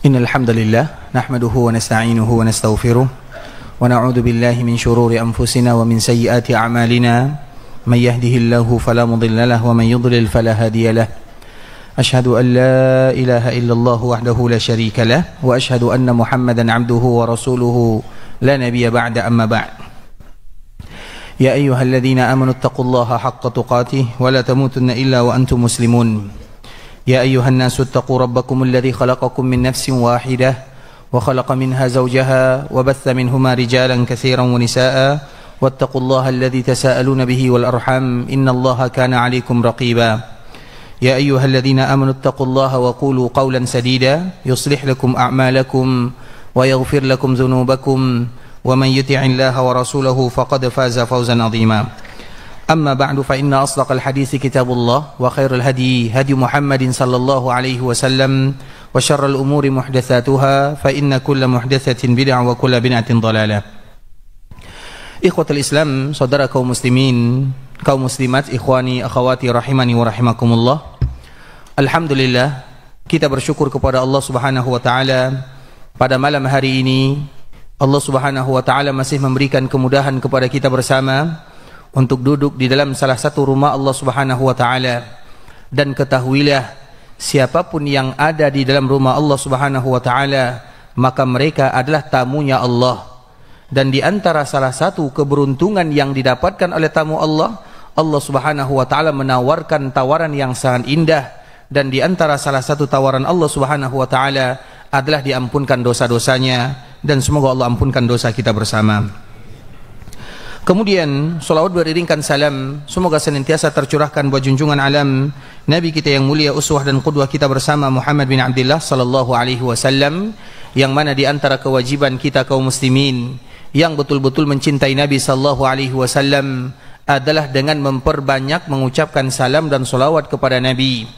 إن الحمد لله نحمده ونستعينه ونستغفره ونعوذ بالله من شرور أنفسنا ومن سيئات أعمالنا من يهده الله فلا مضل له ومن يضلل فلا هادي له أشهد أن لا إله إلا الله وحده لا شريك له وأشهد أن محمدا عبده ورسوله لا نبي بعد أما بعد يا أيها الذين آمنوا اتقوا الله حق تقاته ولا تموتن إلا وأنتم مسلمون يا أيها الناس اتقوا ربكم الذي خلقكم من نفس واحدة وخلق منها زوجها وبث منهما رجالا كثيرا ونساء واتقوا الله الذي تساءلون به والأرحام إن الله كان عليكم رقيبا يا أيها الذين آمنوا اتقوا الله وقولوا قولا سديدا يصلح لكم أعمالكم ويغفر لكم ذنوبكم ومن يطع الله ورسوله فقد فاز فوزا عظيما أما بعد فإن أصدق الحديث كتاب الله وخير الهدي هدي محمد صلى الله عليه وسلم وشر الأمور محدثاتها فإن كل محدثة بدعة وكل بدعة ضلالة. Ikhwatul Islam, saudara kaum muslimin, kaum muslimat, ikhwani, akhwati rahimani wa rahimakumullah. Alhamdulillah, kita bersyukur kepada Allah Subhanahu wa taala pada malam hari ini Allah Subhanahu wa taala masih memberikan kemudahan kepada kita bersama untuk duduk di dalam salah satu rumah Allah Subhanahu wa taala. Dan ketahuilah, siapapun yang ada di dalam rumah Allah Subhanahu wa taala, maka mereka adalah tamunya Allah. Dan di antara salah satu keberuntungan yang didapatkan oleh tamu Allah, Allah Subhanahu wa taala menawarkan tawaran yang sangat indah. Dan di antara salah satu tawaran Allah Subhanahu wa taala adalah diampunkan dosa-dosanya, dan semoga Allah ampunkan dosa kita bersama. Kemudian salawat beriringkan salam semoga senantiasa tercurahkan buat junjungan alam Nabi kita yang mulia, uswah dan qudwah kita bersama, Muhammad bin Abdullah sallallahu alaihi wasallam, yang mana di antara kewajiban kita kaum muslimin yang betul-betul mencintai Nabi sallallahu alaihi wasallam adalah dengan memperbanyak mengucapkan salam dan salawat kepada Nabi.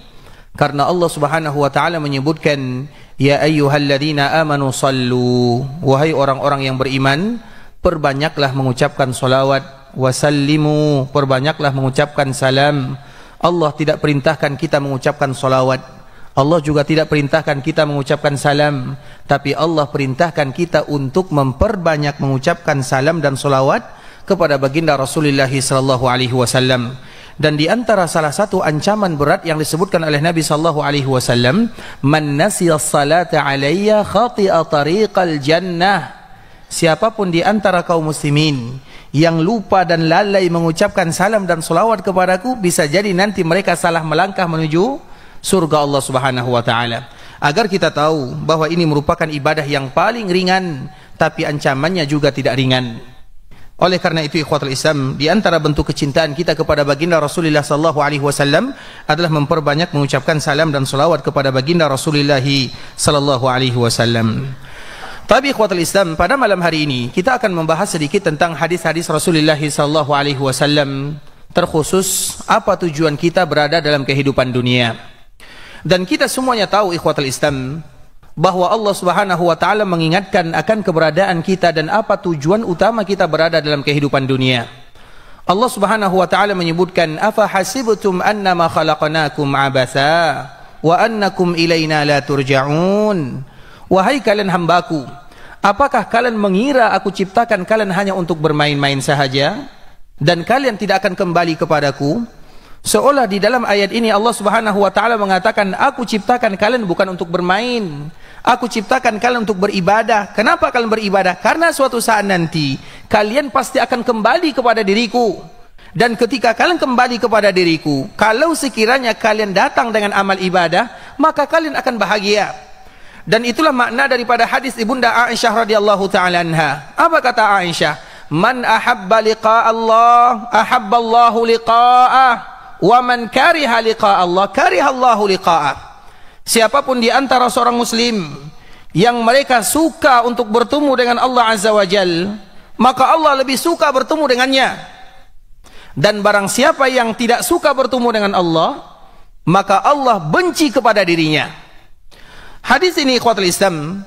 Karena Allah Subhanahu wa taala menyebutkan, ya ayyuhalladzina amanu sallu, wahai orang-orang yang beriman, perbanyaklah mengucapkan salawat, wasallimu, perbanyaklah mengucapkan salam. Allah tidak perintahkan kita mengucapkan salawat, Allah juga tidak perintahkan kita mengucapkan salam, tapi Allah perintahkan kita untuk memperbanyak mengucapkan salam dan salawat kepada baginda Rasulullah sallallahu alaihi wasallam. Dan di antara salah satu ancaman berat yang disebutkan oleh Nabi sallallahu alaihi wasallam, man nasiya salata alayya khati'a tariqal jannah. Siapapun di antara kaum muslimin yang lupa dan lalai mengucapkan salam dan salawat kepadaku, bisa jadi nanti mereka salah melangkah menuju surga Allah Subhanahu wa taala. Agar kita tahu bahwa ini merupakan ibadah yang paling ringan, tapi ancamannya juga tidak ringan. Oleh karena itu, ikhwatul Islam, di antara bentuk kecintaan kita kepada baginda Rasulullah sallallahu alaihi wasallam adalah memperbanyak mengucapkan salam dan salawat kepada baginda Rasulullah sallallahu alaihi wasallam. Tapi ikhwatul Islam, pada malam hari ini kita akan membahas sedikit tentang hadis-hadis Rasulullah sallallahu alaihi wasallam, terkhusus apa tujuan kita berada dalam kehidupan dunia. Dan kita semuanya tahu ikhwatul Islam bahwa Allah Subhanahu wa taala mengingatkan akan keberadaan kita dan apa tujuan utama kita berada dalam kehidupan dunia. Allah Subhanahu wa taala menyebutkan, afa hasibtum annama khalaqnakum abatha wa annakum ilaina la turja'un. Wahai kalian hambaku, apakah kalian mengira aku ciptakan kalian hanya untuk bermain-main sahaja dan kalian tidak akan kembali kepadaku? Seolah di dalam ayat ini Allah Subhanahu wa taala mengatakan, aku ciptakan kalian bukan untuk bermain, aku ciptakan kalian untuk beribadah. Kenapa kalian beribadah? Karena suatu saat nanti kalian pasti akan kembali kepada diriku. Dan ketika kalian kembali kepada diriku, kalau sekiranya kalian datang dengan amal ibadah, maka kalian akan bahagia. Dan itulah makna daripada hadis ibunda Aisyah radhiyallahu taala anha. Apa kata Aisyah? Man ahabba liqa Allah, ahabba Allahu liqa'ah, wa man kariha liqa Allah, kariha Allahu liqa'ah. Siapapun di antara seorang muslim yang mereka suka untuk bertemu dengan Allah Azza wa Jal, maka Allah lebih suka bertemu dengannya. Dan barang siapa yang tidak suka bertemu dengan Allah, maka Allah benci kepada dirinya. Hadis ini ikhwatul Islam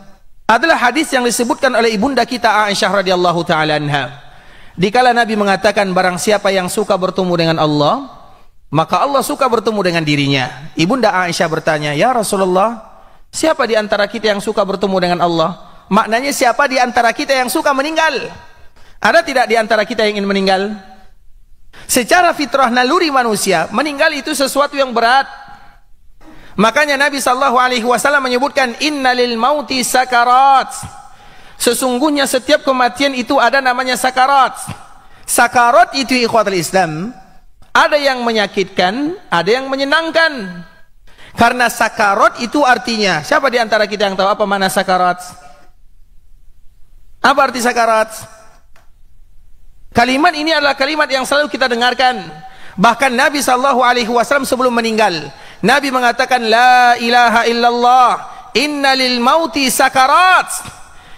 adalah hadis yang disebutkan oleh ibunda kita Aisyah radhiyallahu taala anha. Dikala Nabi mengatakan, barang siapa yang suka bertemu dengan Allah, maka Allah suka bertemu dengan dirinya. Ibunda Aisyah bertanya, ya Rasulullah, Siapa di antara kita yang suka bertemu dengan Allah? Maknanya siapa di antara kita yang suka meninggal? Ada tidak di antara kita yang ingin meninggal? Secara fitrah naluri manusia, meninggal itu sesuatu yang berat. Makanya Nabi SAW menyebutkan innalil mauti sakarat. Sesungguhnya setiap kematian itu ada namanya sakarat. Sakarat itu ikhwatul Islam, ada yang menyakitkan, ada yang menyenangkan. Karena sakarat itu artinya, siapa di antara kita yang tahu apa makna sakarat? Apa arti sakarat? Kalimat ini adalah kalimat yang selalu kita dengarkan. Bahkan Nabi SAW sebelum meninggal, Nabi mengatakan la ilaha illallah innalil mauti sakarat.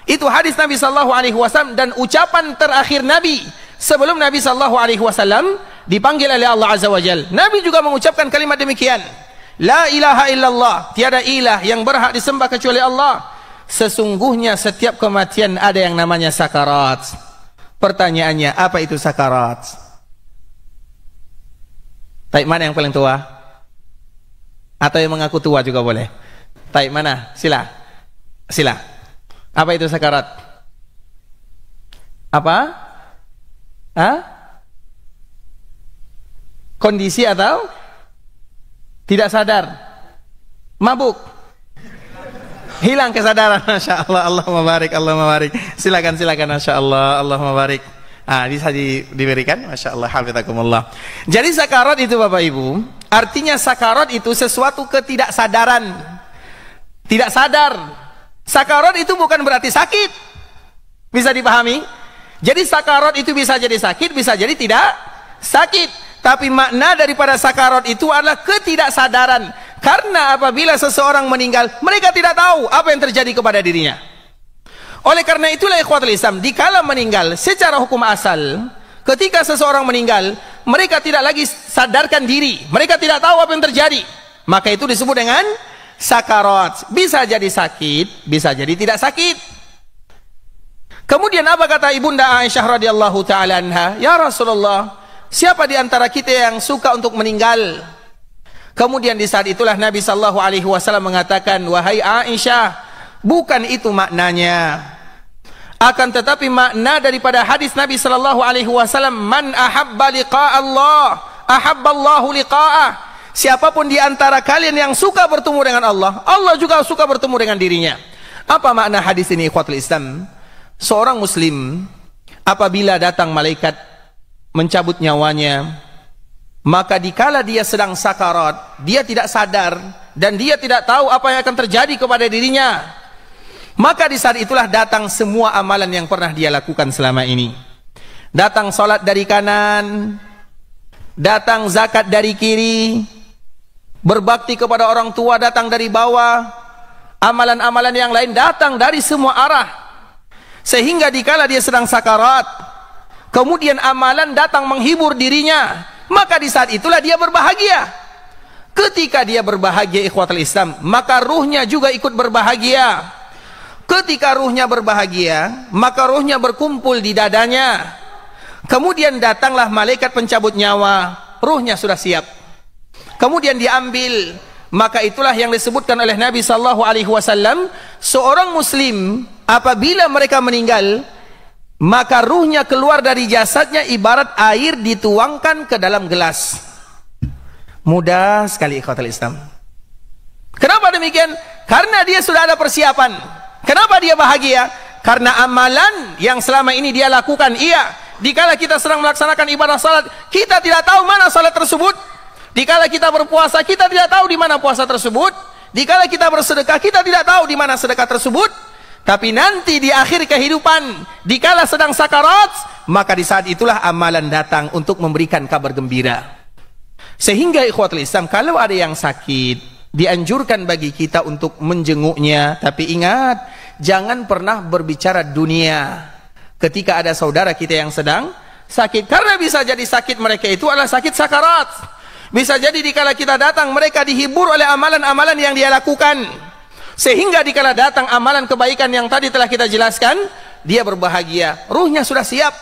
Itu hadis Nabi SAW dan ucapan terakhir Nabi sebelum Nabi SAW dipanggil oleh Allah Azza wa Jalla. Nabi juga mengucapkan kalimat demikian. La ilaha illallah, tiada ilah yang berhak disembah kecuali Allah. Sesungguhnya setiap kematian ada yang namanya sakarat. Pertanyaannya, apa itu sakarat? Taib mana yang paling tua? Atau yang mengaku tua juga boleh. Taib mana? Sila. Apa itu sakarat? Apa? Kondisi atau tidak sadar? Mabuk? Hilang kesadaran? Masya Allah, Allahumma barik, Allahumma barik. Silakan, Masya Allah, Allahumma barik. Bisa diberikan? Masya Allah, hafizakumullah. Jadi sakarat itu Bapak Ibu, artinya sakarat itu sesuatu ketidaksadaran. Tidak sadar. Sakarat itu bukan berarti sakit. Bisa dipahami? Jadi sakarat itu bisa jadi sakit, bisa jadi tidak sakit. Tapi makna daripada sakarat itu adalah ketidaksadaran. Karena apabila seseorang meninggal, mereka tidak tahu apa yang terjadi kepada dirinya. Oleh karena itulah ikhwatul Islam, dikala meninggal secara hukum asal, ketika seseorang meninggal, mereka tidak lagi sadarkan diri, mereka tidak tahu apa yang terjadi. Maka itu disebut dengan sakarat. Bisa jadi sakit, bisa jadi tidak sakit. Kemudian apa kata Ibunda Aisyah radhiyallahu taala anha? Ya Rasulullah, siapa di antara kita yang suka untuk meninggal? Kemudian di saat itulah Nabi sallallahu alaihi wasallam mengatakan, wahai Aisyah, bukan itu maknanya. Akan tetapi makna daripada hadis Nabi sallallahu alaihi wasallam, man ahabba liqa Allah, ahabballahu liqa'ah. Siapapun di antara kalian yang suka bertemu dengan Allah, Allah juga suka bertemu dengan dirinya. Apa makna hadis ini ikhwatul Islam? Seorang muslim apabila datang malaikat mencabut nyawanya, maka dikala dia sedang sakarat, dia tidak sadar dan dia tidak tahu apa yang akan terjadi kepada dirinya, maka di saat itulah datang semua amalan yang pernah dia lakukan selama ini. Datang salat dari kanan, datang zakat dari kiri, berbakti kepada orang tua datang dari bawah, amalan-amalan yang lain datang dari semua arah. Sehingga dikala dia sedang sakarat, kemudian amalan datang menghibur dirinya, maka di saat itulah dia berbahagia. Ketika dia berbahagia ikhwatul Islam, maka ruhnya juga ikut berbahagia. Ketika ruhnya berbahagia, maka ruhnya berkumpul di dadanya. Kemudian datanglah malaikat pencabut nyawa, ruhnya sudah siap. Kemudian diambil, maka itulah yang disebutkan oleh Nabi sallallahu alaihi wasallam, seorang muslim apabila mereka meninggal, maka ruhnya keluar dari jasadnya ibarat air dituangkan ke dalam gelas. Mudah sekali ikhwatul Islam. Kenapa demikian? Karena dia sudah ada persiapan. Kenapa dia bahagia? Karena amalan yang selama ini dia lakukan. Iya, dikala kita sedang melaksanakan ibadah salat, kita tidak tahu mana salat tersebut. Dikala kita berpuasa, kita tidak tahu di mana puasa tersebut. Dikala kita bersedekah, kita tidak tahu di mana sedekah tersebut. Tapi nanti di akhir kehidupan, dikala sedang sakarat, maka di saat itulah amalan datang untuk memberikan kabar gembira. Sehingga ikhwatul Islam, kalau ada yang sakit, dianjurkan bagi kita untuk menjenguknya. Tapi ingat, jangan pernah berbicara dunia ketika ada saudara kita yang sedang sakit. Karena bisa jadi sakit mereka itu adalah sakit sakarat. Bisa jadi dikala kita datang, mereka dihibur oleh amalan-amalan yang dia lakukan. Sehingga dikala datang amalan kebaikan yang tadi telah kita jelaskan, dia berbahagia, ruhnya sudah siap.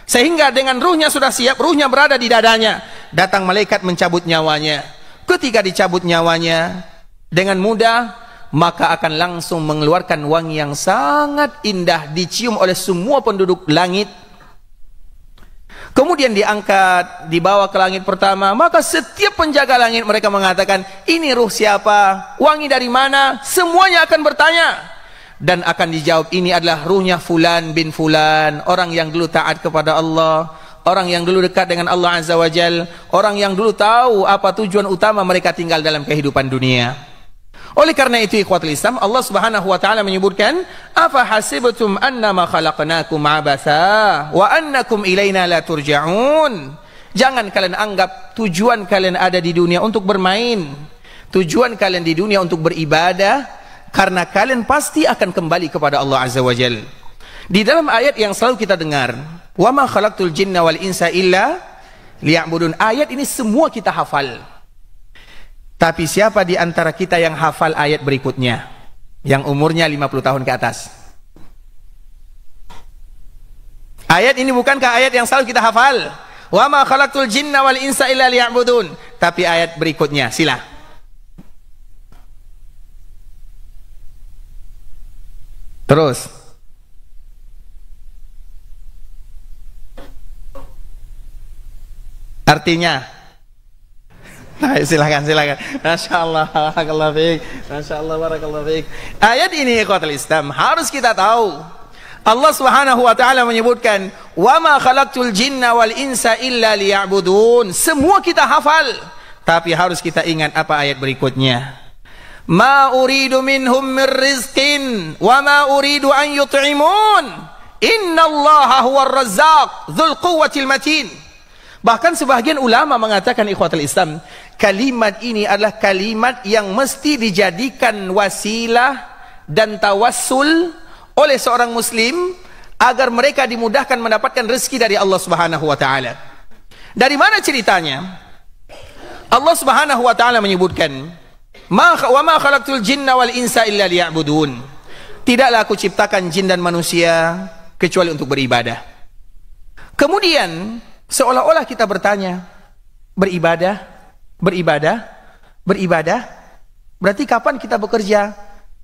Sehingga dengan ruhnya sudah siap, ruhnya berada di dadanya, datang malaikat mencabut nyawanya. Ketika dicabut nyawanya, dengan mudah maka akan langsung mengeluarkan wangi yang sangat indah, dicium oleh semua penduduk langit. Kemudian diangkat, dibawa ke langit pertama, maka setiap penjaga langit mereka mengatakan, ini ruh siapa? Wangi dari mana? Semuanya akan bertanya. Dan akan dijawab, ini adalah ruhnya Fulan bin Fulan, orang yang dulu taat kepada Allah, orang yang dulu dekat dengan Allah Azza wa Jal, orang yang dulu tahu apa tujuan utama mereka tinggal dalam kehidupan dunia. Oleh karena itu ikhwatul Islam, Allah Subhanahu wa taala menyebutkan, "Afa hasibtum annama khalaqnakum abatha wa annakum ilaina la turja'un." Jangan kalian anggap tujuan kalian ada di dunia untuk bermain. Tujuan kalian di dunia untuk beribadah, karena kalian pasti akan kembali kepada Allah Azza wa Jalla. Di dalam ayat yang selalu kita dengar, "Wa ma khalaqtul jinna wal insa illa liya'budun." Ayat ini semua kita hafal. Tapi siapa di antara kita yang hafal ayat berikutnya, yang umurnya 50 tahun ke atas? Ayat ini bukankah ayat yang selalu kita hafal? Wa ma khalaqtul jinna wal insa illa liya'budun. Tapi ayat berikutnya, sila. Terus. Artinya, nah, silakan. Masya Allah, barakallahu fiik. Masya Allah, barakallahu fiik. Ayat ini ikhwatul Islam harus kita tahu. Allah Subhanahu wa taala menyebutkan, "Wa ma khalaqtul jinna wal insa illa liya'budun." Semua kita hafal, tapi harus kita ingat apa ayat berikutnya. "Ma uridu minhum min rizqin wa ma uridu an yut'imun. Innallaha huwar razzaq dzul quwwatil matin." Bahkan sebagian ulama mengatakan ikhwatul Islam, kalimat ini adalah kalimat yang mesti dijadikan wasilah dan tawassul oleh seorang muslim agar mereka dimudahkan mendapatkan rezeki dari Allah Subhanahu wa taala. Dari mana ceritanya? Allah Subhanahu wa taala menyebutkan, "Wa ma khalaqtul jinna wal insa illa liya'budun." Tidaklah aku ciptakan jin dan manusia kecuali untuk beribadah. Kemudian seolah-olah kita bertanya, beribadah, berarti kapan kita bekerja?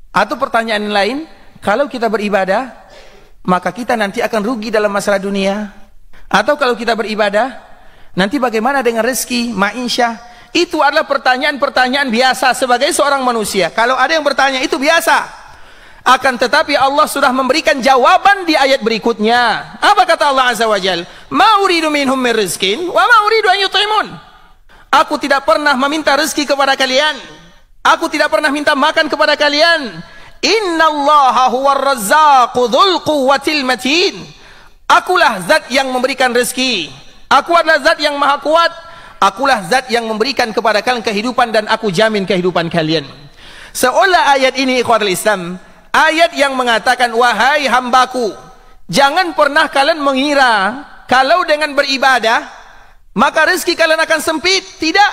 Atau pertanyaan lain, kalau kita beribadah, maka kita nanti akan rugi dalam masalah dunia. Atau kalau kita beribadah, nanti bagaimana dengan rezeki, ma'isyah? Itu adalah pertanyaan-pertanyaan biasa sebagai seorang manusia. Kalau ada yang bertanya, itu biasa. Akan tetapi Allah sudah memberikan jawaban di ayat berikutnya. Apa kata Allah Azza wa Jal? "Ma uridu minhum min rizqin wa ma uridu an yut'imun." Aku tidak pernah meminta rezeki kepada kalian. Aku tidak pernah minta makan kepada kalian. Innallaha huwar razzaqu dzul quwwatil matin. Akulah zat yang memberikan rezeki. Aku adalah zat yang maha kuat. Akulah zat yang memberikan kepada kalian kehidupan dan aku jamin kehidupan kalian. Seolah ayat ini ikhwatul Islam, ayat yang mengatakan, wahai hambaku, jangan pernah kalian mengira kalau dengan beribadah maka rezeki kalian akan sempit. Tidak.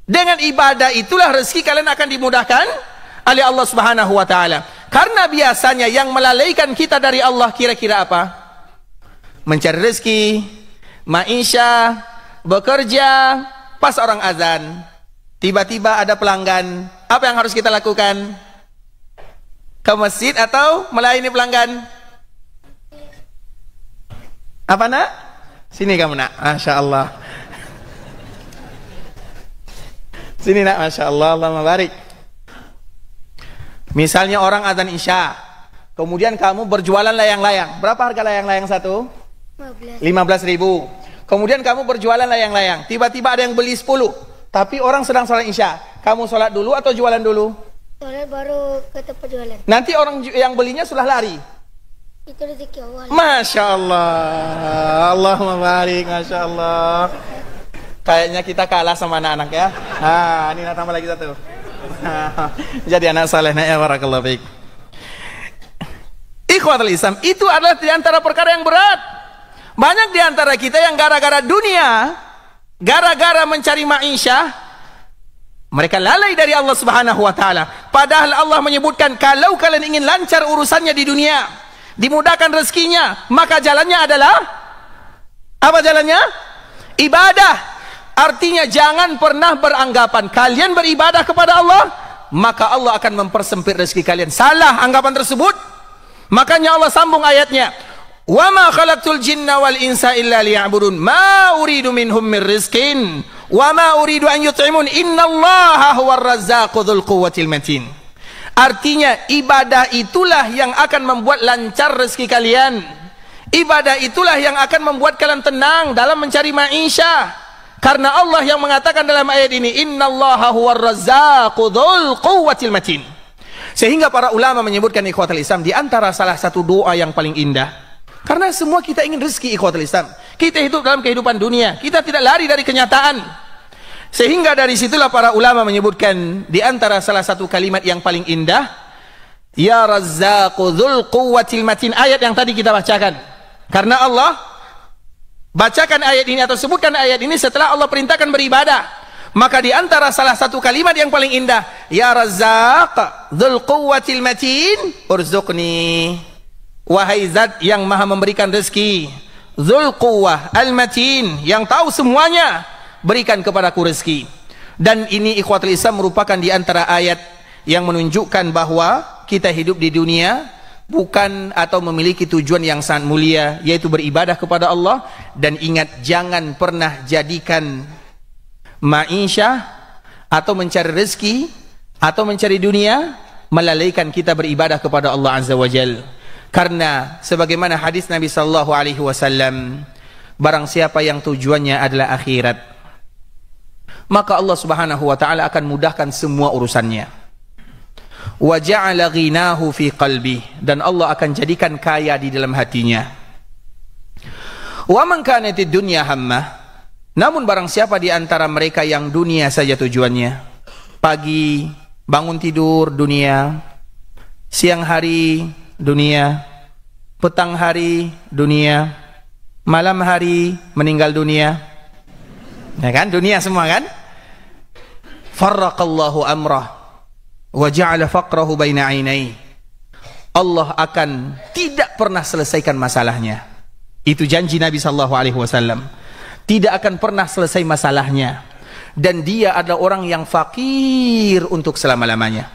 Dengan ibadah itulah rezeki kalian akan dimudahkan oleh Allah Subhanahu wa taala. Karena biasanya yang melalaikan kita dari Allah kira-kira apa? Mencari rezeki, ma'isyah, bekerja, pas orang azan, tiba-tiba ada pelanggan. Apa yang harus kita lakukan? Ke masjid atau melayani pelanggan? Apa nak? Sini kamu nak. Masya Allah. Sini nak. Masya Allah. Allahumma barik. Misalnya orang azan isya, kemudian kamu berjualan layang-layang. Berapa harga layang-layang satu? 15.000. Kemudian kamu berjualan layang-layang. Tiba-tiba ada yang beli 10. Tapi orang sedang sholat isya. Kamu sholat dulu atau jualan dulu? Soalnya baru ke tempat jualan. Nanti orang yang belinya sudah lari. Itu rezeki Allah. Masya Allah. Allahumma barik. Masya Allah. Kayaknya kita kalah sama anak-anak ya. Ini tambah lagi satu. Jadi anak saleh ya, barakallahu fiik. Ikhwatul Islam, itu adalah di antara perkara yang berat. Banyak di antara kita yang gara-gara dunia, gara-gara mencari ma'isyah, mereka lalai dari Allah Subhanahu wa taala. Padahal Allah menyebutkan kalau kalian ingin lancar urusannya di dunia, dimudahkan rezekinya, maka jalannya adalah apa jalannya? Ibadah. Artinya jangan pernah beranggapan kalian beribadah kepada Allah maka Allah akan mempersempit rezeki kalian. Salah anggapan tersebut. Makanya Allah sambung ayatnya, wa ma khalaqtul jinna wal insa illa liya'budun ma uridu minhum min rizqin wa ma uridu an yut'imun innallaha huwar razzaqu dzul quwwatil matin. Artinya ibadah itulah yang akan membuat lancar rezeki kalian. Ibadah itulah yang akan membuat kalian tenang dalam mencari maisha. Karena Allah yang mengatakan dalam ayat ini, innallaha huwar razzaqu dzul quwwatil matin. Sehingga para ulama menyebutkan ikhwatul Islam, di antara salah satu doa yang paling indah. Karena semua kita ingin rezeki ikhwatul Islam. Kita hidup dalam kehidupan dunia, kita tidak lari dari kenyataan. Sehingga dari situlah para ulama menyebutkan di antara salah satu kalimat yang paling indah, ya razzaqu dzul quwwatil matin, ayat yang tadi kita bacakan. Karena Allah bacakan ayat ini atau sebutkan ayat ini setelah Allah perintahkan beribadah. Maka di antara salah satu kalimat yang paling indah, ya razzaq dzul quwwatil matin urzuqni, wahai zat yang maha memberikan rezeki, dzul quwwah al matin, yang tahu semuanya, berikan kepadaku rezeki. Dan ini ikhwatul Islam merupakan di antara ayat yang menunjukkan bahwa kita hidup di dunia bukan atau memiliki tujuan yang sangat mulia, yaitu beribadah kepada Allah. Dan ingat, jangan pernah jadikan ma'isyah atau mencari rezeki atau mencari dunia melalaikan kita beribadah kepada Allah Azza wa Jal. Karena sebagaimana hadis Nabi sallallahu alaihi wasallam, barang siapa yang tujuannya adalah akhirat, maka Allah Subhanahu wa taala akan mudahkan semua urusannya. Wa ja'ala ghinahu fi qalbi, dan Allah akan jadikan kaya di dalam hatinya. Wa man kanatid dunya hammah, namun barang siapa di antara mereka yang dunia saja tujuannya, pagi bangun tidur dunia, siang hari dunia, petang hari dunia, malam hari meninggal dunia, ya kan, dunia semua kan, farraqallahu amrah wa ja'ala faqrahu baina 'ainai, Allah akan tidak pernah selesaikan masalahnya. Itu janji Nabi sallallahu alaihi wasallam. Tidak akan pernah selesai masalahnya, dan dia adalah orang yang fakir untuk selama-lamanya.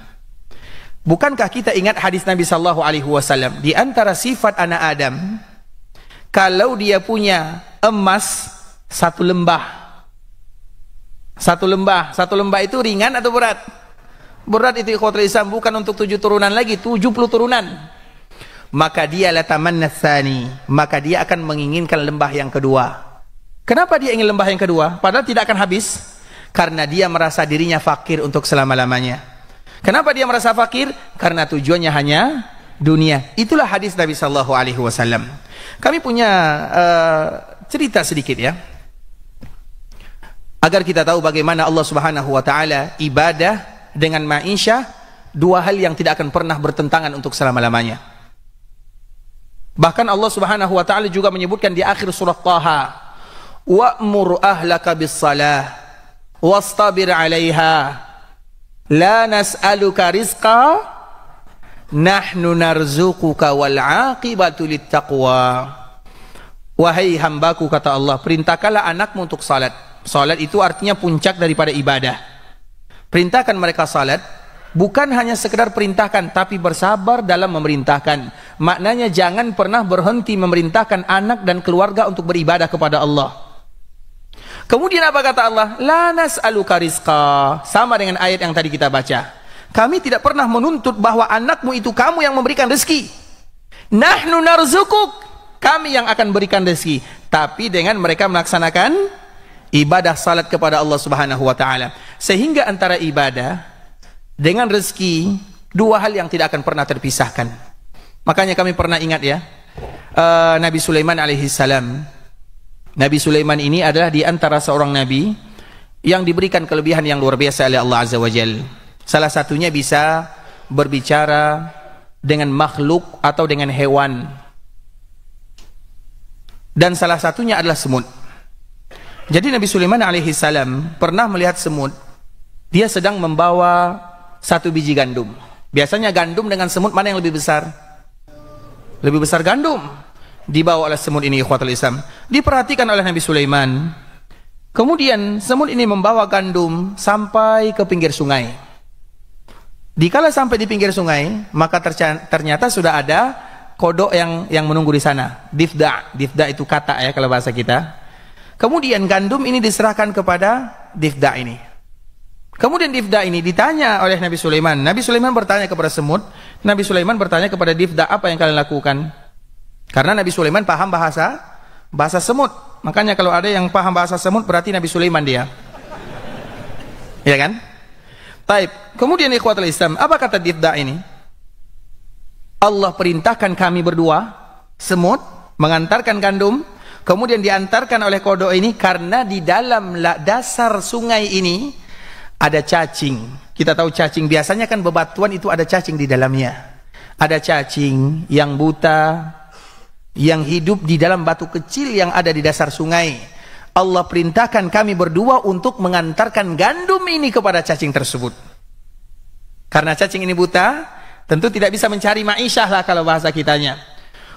Bukankah kita ingat hadis Nabi sallallahu alaihi wasallam, di antara sifat anak Adam, kalau dia punya emas satu lembah itu ringan atau berat? Berat itu ikhwatul Islam, bukan untuk 7 turunan lagi, 70 turunan. Maka dia latamanna tsani, maka dia akan menginginkan lembah yang kedua. Kenapa dia ingin lembah yang kedua? Padahal tidak akan habis. Karena dia merasa dirinya fakir untuk selama-lamanya. Kenapa dia merasa fakir? Karena tujuannya hanya dunia. Itulah hadis Nabi sallallahu alaihi wasallam. Kami punya cerita sedikit ya, agar kita tahu bagaimana Allah Subhanahu wa taala ibadah dengan ma'isyah, dua hal yang tidak akan pernah bertentangan untuk selama-lamanya. Bahkan Allah Subhanahu wa taala juga menyebutkan di akhir surah Taha, wa'mur ahlaka bis-salah wastabir 'alaiha la nas'aluka rizqa nahnu narzuquka wal 'aqibatu littaqwa. Wahai hambaku, kata Allah, perintahkanlah anakmu untuk salat. Salat itu artinya puncak daripada ibadah. Perintahkan mereka salat, bukan hanya sekedar perintahkan, tapi bersabar dalam memerintahkan. Maknanya jangan pernah berhenti memerintahkan anak dan keluarga untuk beribadah kepada Allah. Kemudian apa kata Allah? La nas'aluka rizqa. Sama dengan ayat yang tadi kita baca. Kami tidak pernah menuntut bahwa anakmu itu kamu yang memberikan rezeki. Nahnu narzukuk. Kami yang akan berikan rezeki. Tapi dengan mereka melaksanakan ibadah salat kepada Allah Subhanahu wa taala. Sehingga antara ibadah dengan rezeki, dua hal yang tidak akan pernah terpisahkan. Makanya kami pernah ingat ya, Nabi Sulaiman alaihissalam. Nabi Sulaiman ini adalah di antara seorang nabi yang diberikan kelebihan yang luar biasa oleh Allah Azza wa Jalla. Salah satunya bisa berbicara dengan makhluk atau dengan hewan. Dan salah satunya adalah semut. Jadi Nabi Sulaiman alaihissalam pernah melihat semut. Dia sedang membawa satu biji gandum. Biasanya gandum dengan semut mana yang lebih besar? Lebih besar gandum. Dibawa oleh semut ini, ikhwatul Islam. Diperhatikan oleh Nabi Sulaiman. Kemudian semut ini membawa gandum sampai ke pinggir sungai. Dikala sampai di pinggir sungai, maka ternyata sudah ada kodok yang menunggu di sana. Difda itu kata ya kalau bahasa kita. Kemudian gandum ini diserahkan kepada Difda ini. Kemudian Difda ini ditanya oleh Nabi Sulaiman. Nabi Sulaiman bertanya kepada semut. Nabi Sulaiman bertanya kepada Difda, apa yang kalian lakukan? Karena Nabi Sulaiman paham bahasa semut. Makanya kalau ada yang paham bahasa semut berarti Nabi Sulaiman dia. Ya kan? Baik. Kemudian ikhwatul Islam, apa kata Difda ini? Allah perintahkan kami berdua, semut, mengantarkan gandum, kemudian diantarkan oleh kodok ini karena di dalam dasar sungai ini ada cacing. Kita tahu cacing, biasanya kan bebatuan itu ada cacing di dalamnya. Ada cacing yang buta, yang hidup di dalam batu kecil yang ada di dasar sungai. Allah perintahkan kami berdua untuk mengantarkan gandum ini kepada cacing tersebut. Karena cacing ini buta, tentu tidak bisa mencari ma'isyah lah kalau bahasa kitanya.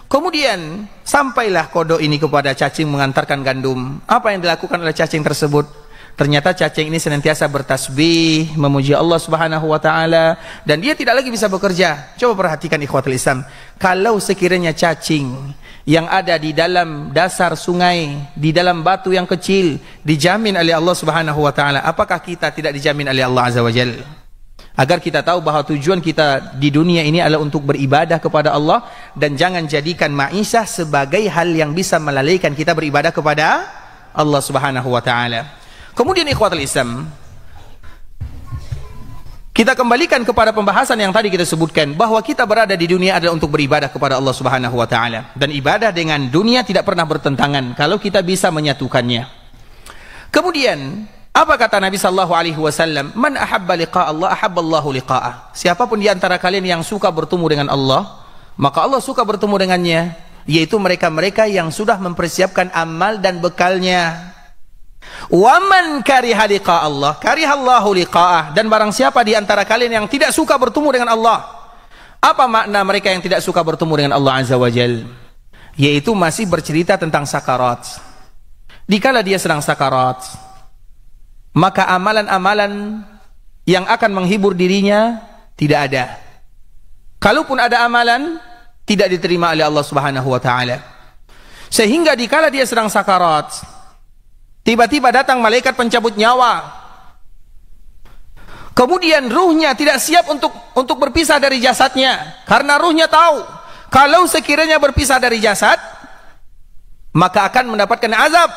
Kemudian sampailah kodok ini kepada cacing mengantarkan gandum. Apa yang dilakukan oleh cacing tersebut? Ternyata cacing ini senantiasa bertasbih, memuji Allah Subhanahu wa taala, dan dia tidak lagi bisa bekerja. Coba perhatikan ikhwatul Islam, kalau sekiranya cacing yang ada di dalam dasar sungai, di dalam batu yang kecil dijamin oleh Allah Subhanahu wa taala, apakah kita tidak dijamin oleh Allah Azza wa Jalla? Agar kita tahu bahwa tujuan kita di dunia ini adalah untuk beribadah kepada Allah, dan jangan jadikan ma'isyah sebagai hal yang bisa melalaikan kita beribadah kepada Allah Subhanahu wa taala. Kemudian ikhwatul Islam, kita kembalikan kepada pembahasan yang tadi kita sebutkan, bahwa kita berada di dunia adalah untuk beribadah kepada Allah Subhanahu wa taala, dan ibadah dengan dunia tidak pernah bertentangan kalau kita bisa menyatukannya. Kemudian apa kata Nabi sallallahu alaihi wasallam? Man ahabba liqa Allah ahabballahu liqa'ah. Siapapun di antara kalian yang suka bertemu dengan Allah, maka Allah suka bertemu dengannya, yaitu mereka-mereka yang sudah mempersiapkan amal dan bekalnya. Wa man kariha liqa Allah karihallahu liqa'ah. Dan barang siapa di antara kalian yang tidak suka bertemu dengan Allah, apa makna mereka yang tidak suka bertemu dengan Allah Azza wa Jalla? Yaitu masih bercerita tentang sakarat. Dikala dia sedang sakarat, maka amalan-amalan yang akan menghibur dirinya tidak ada. Kalaupun ada amalan, tidak diterima oleh Allah Subhanahu wa taala. Sehingga dikala dia sedang sakarat, tiba-tiba datang malaikat pencabut nyawa. Kemudian ruhnya tidak siap untuk berpisah dari jasadnya, karena ruhnya tahu kalau sekiranya berpisah dari jasad, maka akan mendapatkan azab.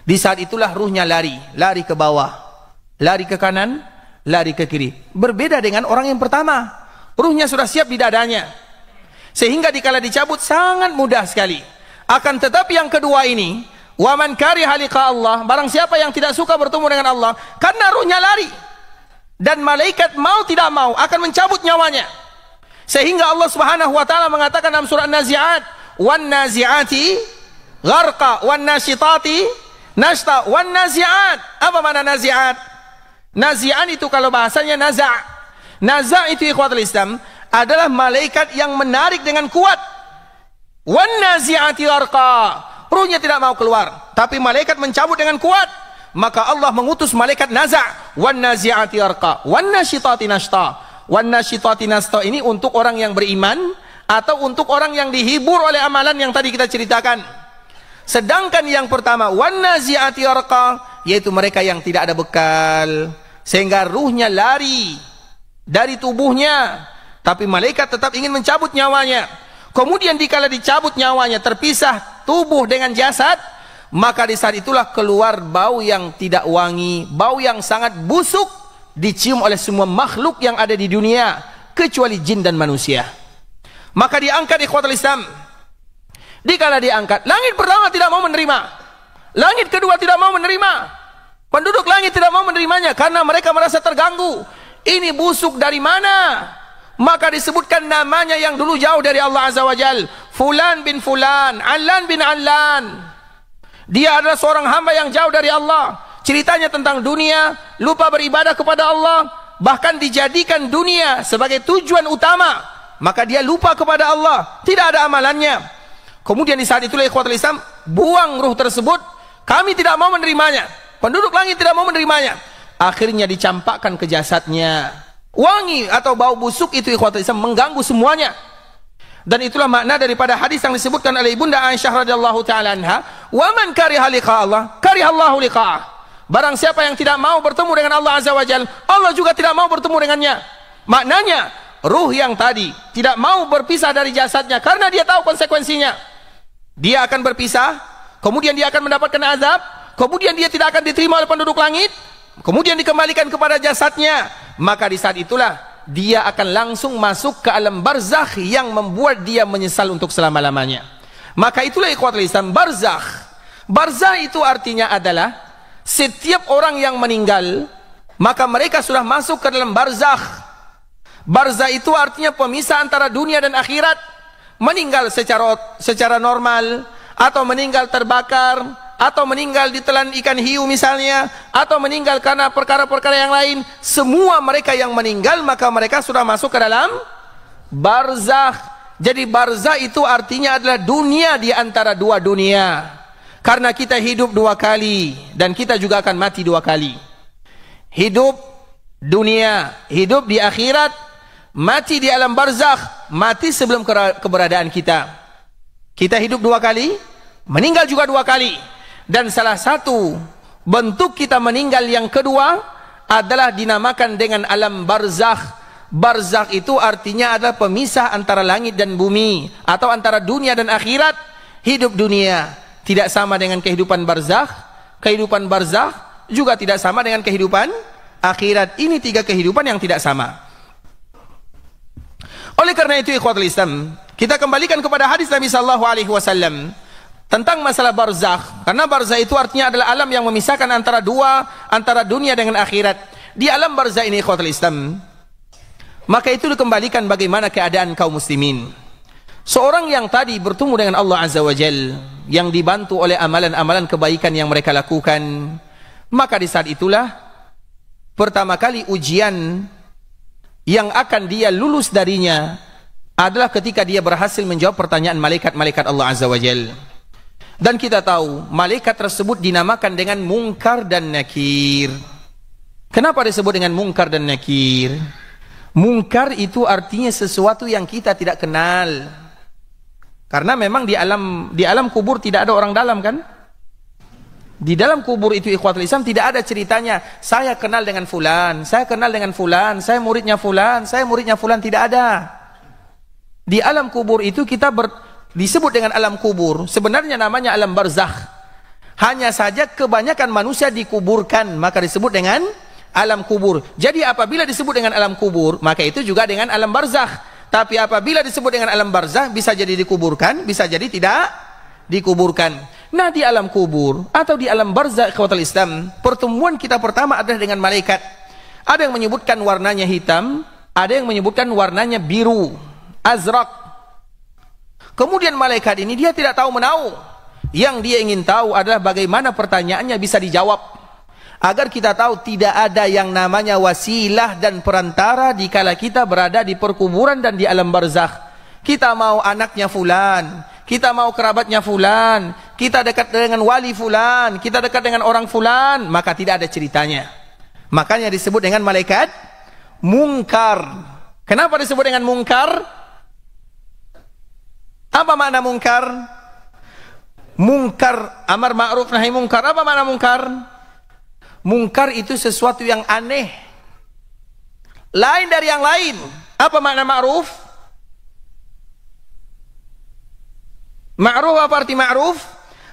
Di saat itulah ruhnya lari ke bawah, lari ke kanan, lari ke kiri. Berbeda dengan orang yang pertama, ruhnya sudah siap di dadanya, sehingga dikala dicabut sangat mudah sekali. Akan tetapi yang kedua ini, wa man kariha liqa Allah, barang siapa yang tidak suka bertemu dengan Allah, karena ruhnya lari, dan malaikat mau tidak mau akan mencabut nyawanya. Sehingga Allah Subhanahu wa taala mengatakan dalam surah An-Nazi'at, wan nazi'ati gharqa wan nasyitati nashta wan nazi'at. Apa makna nazi'at? Nazi'an itu kalau bahasanya naza'. Naza' itu ikhwatul Islam adalah malaikat yang menarik dengan kuat. Wan nazi'ati gharqa, ruhnya tidak mau keluar, tapi malaikat mencabut dengan kuat. Maka Allah mengutus malaikat naza', wan nazi'ati gharqa wan nasyitati nashta. Wan nasyitati nashta ini untuk orang yang beriman atau untuk orang yang dihibur oleh amalan yang tadi kita ceritakan. Sedangkan yang pertama, wan nazi'ati gharqa, yaitu mereka yang tidak ada bekal, sehingga ruhnya lari dari tubuhnya, tapi malaikat tetap ingin mencabut nyawanya. Kemudian dikala dicabut nyawanya, terpisah tubuh dengan jasad, maka di saat itulah keluar bau yang tidak wangi, bau yang sangat busuk, dicium oleh semua makhluk yang ada di dunia kecuali jin dan manusia. Maka diangkat ikhwatul Islam. Dikala diangkat, langit pertama tidak mau menerima, langit kedua tidak mau menerima, penduduk langit tidak mau menerimanya karena mereka merasa terganggu. Ini busuk dari mana? Maka disebutkan namanya yang dulu jauh dari Allah Azza wa Jal, Fulan bin Fulan, Allan bin Allan. Dia adalah seorang hamba yang jauh dari Allah. Ceritanya tentang dunia, lupa beribadah kepada Allah, bahkan dijadikan dunia sebagai tujuan utama. Maka dia lupa kepada Allah, tidak ada amalannya. Kemudian di saat itulah ikhwatul Islam, buang ruh tersebut. Kami tidak mau menerimanya, penduduk langit tidak mau menerimanya. Akhirnya dicampakkan ke jasadnya. Wangi atau bau busuk itu ikhwatul Islam mengganggu semuanya. Dan itulah makna daripada hadis yang disebutkan oleh Ibunda Aisyah radhiyallahu taala anha, "Wa man kariha liqa Allah, kariha Allahu liqa'ah." Barang siapa yang tidak mau bertemu dengan Allah Azza wa Jalla, Allah juga tidak mau bertemu dengannya. Maknanya, ruh yang tadi tidak mau berpisah dari jasadnya karena dia tahu konsekuensinya. Dia akan berpisah, kemudian dia akan mendapatkan azab, kemudian dia tidak akan diterima oleh penduduk langit, kemudian dikembalikan kepada jasadnya. Maka di saat itulah dia akan langsung masuk ke alam barzakh yang membuat dia menyesal untuk selama-lamanya. Maka itulah ikhwatul Islam, barzakh. Barzakh itu artinya adalah setiap orang yang meninggal, maka mereka sudah masuk ke dalam barzakh. Barzakh itu artinya pemisah antara dunia dan akhirat. Meninggal secara normal, atau meninggal terbakar, atau meninggal ditelan ikan hiu misalnya, atau meninggal karena perkara-perkara yang lain. Semua mereka yang meninggal, maka mereka sudah masuk ke dalam barzakh. Jadi barzakh itu artinya adalah dunia di antara dua dunia. Karena kita hidup dua kali, dan kita juga akan mati dua kali. Hidup dunia, hidup di akhirat, mati di alam barzakh, mati sebelum keberadaan kita. Kita hidup dua kali, meninggal juga dua kali. Dan salah satu bentuk kita meninggal yang kedua adalah dinamakan dengan alam barzakh. Barzakh itu artinya adalah pemisah antara langit dan bumi, atau antara dunia dan akhirat. Hidup dunia tidak sama dengan kehidupan barzakh, kehidupan barzakh juga tidak sama dengan kehidupan akhirat. Ini tiga kehidupan yang tidak sama. Oleh karena itu ikhwatul Islam, kita kembalikan kepada hadis Nabi sallallahu alaihi wasallam tentang masalah barzakh. Karena barzakh itu artinya adalah alam yang memisahkan antara dunia dengan akhirat. Di alam barzakh ini ikhwatul Islam, maka itu dikembalikan bagaimana keadaan kaum muslimin. Seorang yang tadi bertemu dengan Allah Azza wa Jal, yang dibantu oleh amalan-amalan kebaikan yang mereka lakukan, maka di saat itulah pertama kali ujian yang akan dia lulus darinya adalah ketika dia berhasil menjawab pertanyaan malaikat-malaikat Allah Azza wa Jal. Dan kita tahu malaikat tersebut dinamakan dengan Munkar dan Nakir. Kenapa disebut dengan Munkar dan Nakir? Munkar itu artinya sesuatu yang kita tidak kenal. Karena memang di alam kubur tidak ada orang dalam, kan? Di dalam kubur itu ikhwatul Islam tidak ada ceritanya saya kenal dengan fulan, saya kenal dengan fulan, saya muridnya fulan, saya muridnya fulan, tidak ada. Di alam kubur itu disebut dengan alam kubur, sebenarnya namanya alam barzakh. Hanya saja kebanyakan manusia dikuburkan, maka disebut dengan alam kubur. Jadi apabila disebut dengan alam kubur, maka itu juga dengan alam barzakh. Tapi apabila disebut dengan alam barzakh, bisa jadi dikuburkan, bisa jadi tidak dikuburkan. Nah, di alam kubur atau di alam barzakh ikhwatul Islam, pertemuan kita pertama adalah dengan malaikat. Ada yang menyebutkan warnanya hitam, ada yang menyebutkan warnanya biru, azrak. Kemudian malaikat ini dia tidak tahu menahu. Yang dia ingin tahu adalah bagaimana pertanyaannya bisa dijawab. Agar kita tahu tidak ada yang namanya wasilah dan perantara dikala kita berada di perkuburan dan di alam barzakh. Kita mau anaknya fulan, kita mau kerabatnya fulan, kita dekat dengan wali fulan, kita dekat dengan orang fulan, maka tidak ada ceritanya. Makanya disebut dengan malaikat Munkar. Kenapa disebut dengan Munkar? Apa makna Munkar? Munkar, amar ma'ruf nahi munkar. Apa makna Munkar? Munkar itu sesuatu yang aneh, lain dari yang lain. Apa makna ma'ruf? Ma'ruf apa arti ma'ruf?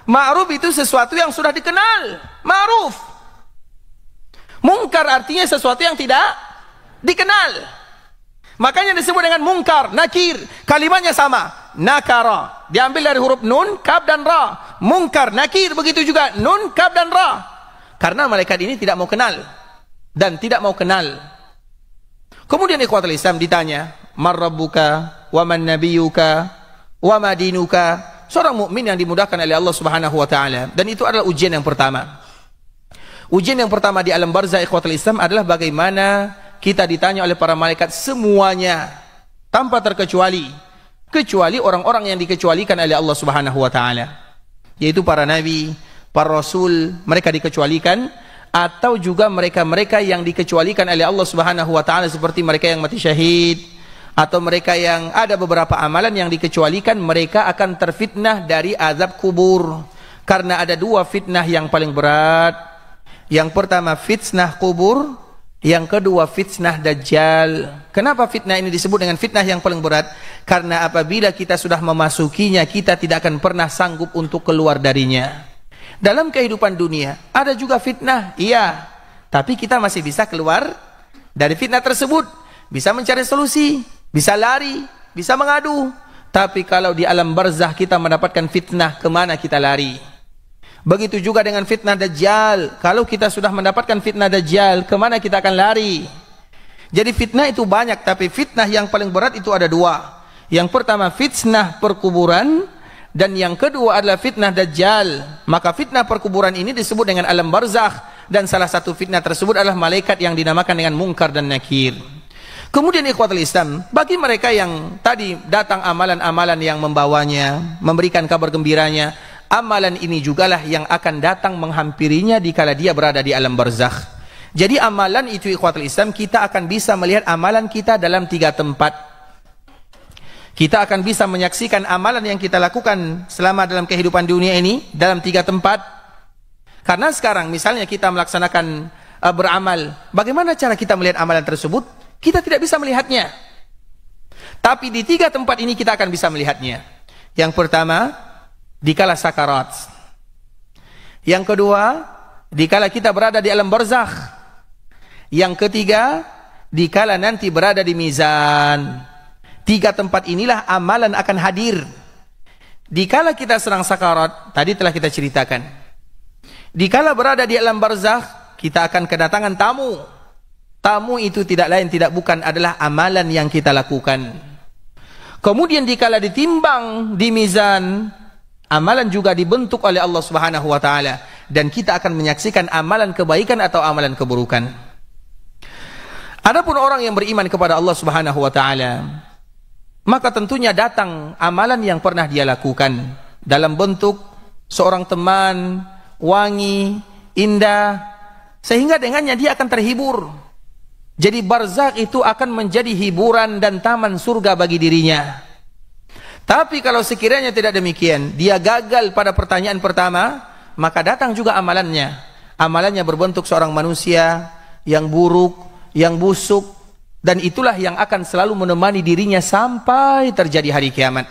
Ma'ruf itu sesuatu yang sudah dikenal, ma'ruf. Munkar artinya sesuatu yang tidak dikenal. Makanya disebut dengan munkar, nakir. Kalimatnya sama, nakara. Diambil dari huruf nun, kaf dan ra. Munkar, nakir, begitu juga nun, kaf dan ra. Karena malaikat ini tidak mau kenal dan tidak mau kenal. Kemudian ikhwatul Islam ditanya, "Man rabbuka wa man nabiyyuka wa ma dinuka?" Seorang mukmin yang dimudahkan oleh Allah Subhanahu wa taala, dan itu adalah ujian yang pertama. Ujian yang pertama di alam barzakh ikhwatul Islam adalah bagaimana kita ditanya oleh para malaikat semuanya tanpa terkecuali, kecuali orang-orang yang dikecualikan oleh Allah Subhanahu wa taala, yaitu para nabi, para rasul, mereka dikecualikan. atau juga mereka-mereka yang dikecualikan oleh Allah Subhanahu wa taala seperti mereka yang mati syahid atau mereka yang ada beberapa amalan yang dikecualikan, mereka akan terfitnah dari azab kubur. Karena ada dua fitnah yang paling berat. Yang pertama fitnah kubur, yang kedua fitnah dajjal. Kenapa fitnah ini disebut dengan fitnah yang paling berat? Karena apabila kita sudah memasukinya, kita tidak akan pernah sanggup untuk keluar darinya. Dalam kehidupan dunia ada juga fitnah, iya, tapi kita masih bisa keluar dari fitnah tersebut, bisa mencari solusi, bisa lari, bisa mengadu. Tapi kalau di alam barzakh kita mendapatkan fitnah, kemana kita lari? Begitu juga dengan fitnah dajjal. Kalau kita sudah mendapatkan fitnah dajjal, kemana kita akan lari? Jadi fitnah itu banyak, tapi fitnah yang paling berat itu ada dua. Yang pertama fitnah perkuburan, dan yang kedua adalah fitnah dajjal. Maka fitnah perkuburan ini disebut dengan alam barzakh, dan salah satu fitnah tersebut adalah malaikat yang dinamakan dengan Munkar dan Nakir. Kemudian ikhwatul Islam, bagi mereka yang tadi datang amalan-amalan yang membawanya, memberikan kabar gembiranya, amalan ini jugalah yang akan datang menghampirinya dikala dia berada di alam barzakh. Jadi amalan itu ikhwatul Islam, kita akan bisa melihat amalan kita dalam 3 tempat. Kita akan bisa menyaksikan amalan yang kita lakukan selama dalam kehidupan dunia ini dalam 3 tempat. Karena sekarang misalnya kita melaksanakan beramal, bagaimana cara kita melihat amalan tersebut? Kita tidak bisa melihatnya. Tapi di 3 tempat ini kita akan bisa melihatnya. Yang pertama, dikala sakarat. Yang kedua, dikala kita berada di alam barzakh. Yang ketiga, dikala nanti berada di mizan. 3 tempat inilah amalan akan hadir. Dikala kita sedang sakarat, tadi telah kita ceritakan. Dikala berada di alam barzakh, kita akan kedatangan tamu. Tamu itu tidak lain tidak bukan adalah amalan yang kita lakukan. Kemudian dikala ditimbang di mizan, amalan juga dibentuk oleh Allah Subhanahu wa taala, dan kita akan menyaksikan amalan kebaikan atau amalan keburukan. Adapun orang yang beriman kepada Allah Subhanahu wa taala, maka tentunya datang amalan yang pernah dia lakukan dalam bentuk seorang teman wangi, indah, sehingga dengannya dia akan terhibur. Jadi barzakh itu akan menjadi hiburan dan taman surga bagi dirinya. Tapi kalau sekiranya tidak demikian, dia gagal pada pertanyaan pertama, maka datang juga amalannya. Amalannya berbentuk seorang manusia yang buruk, yang busuk, dan itulah yang akan selalu menemani dirinya sampai terjadi hari kiamat.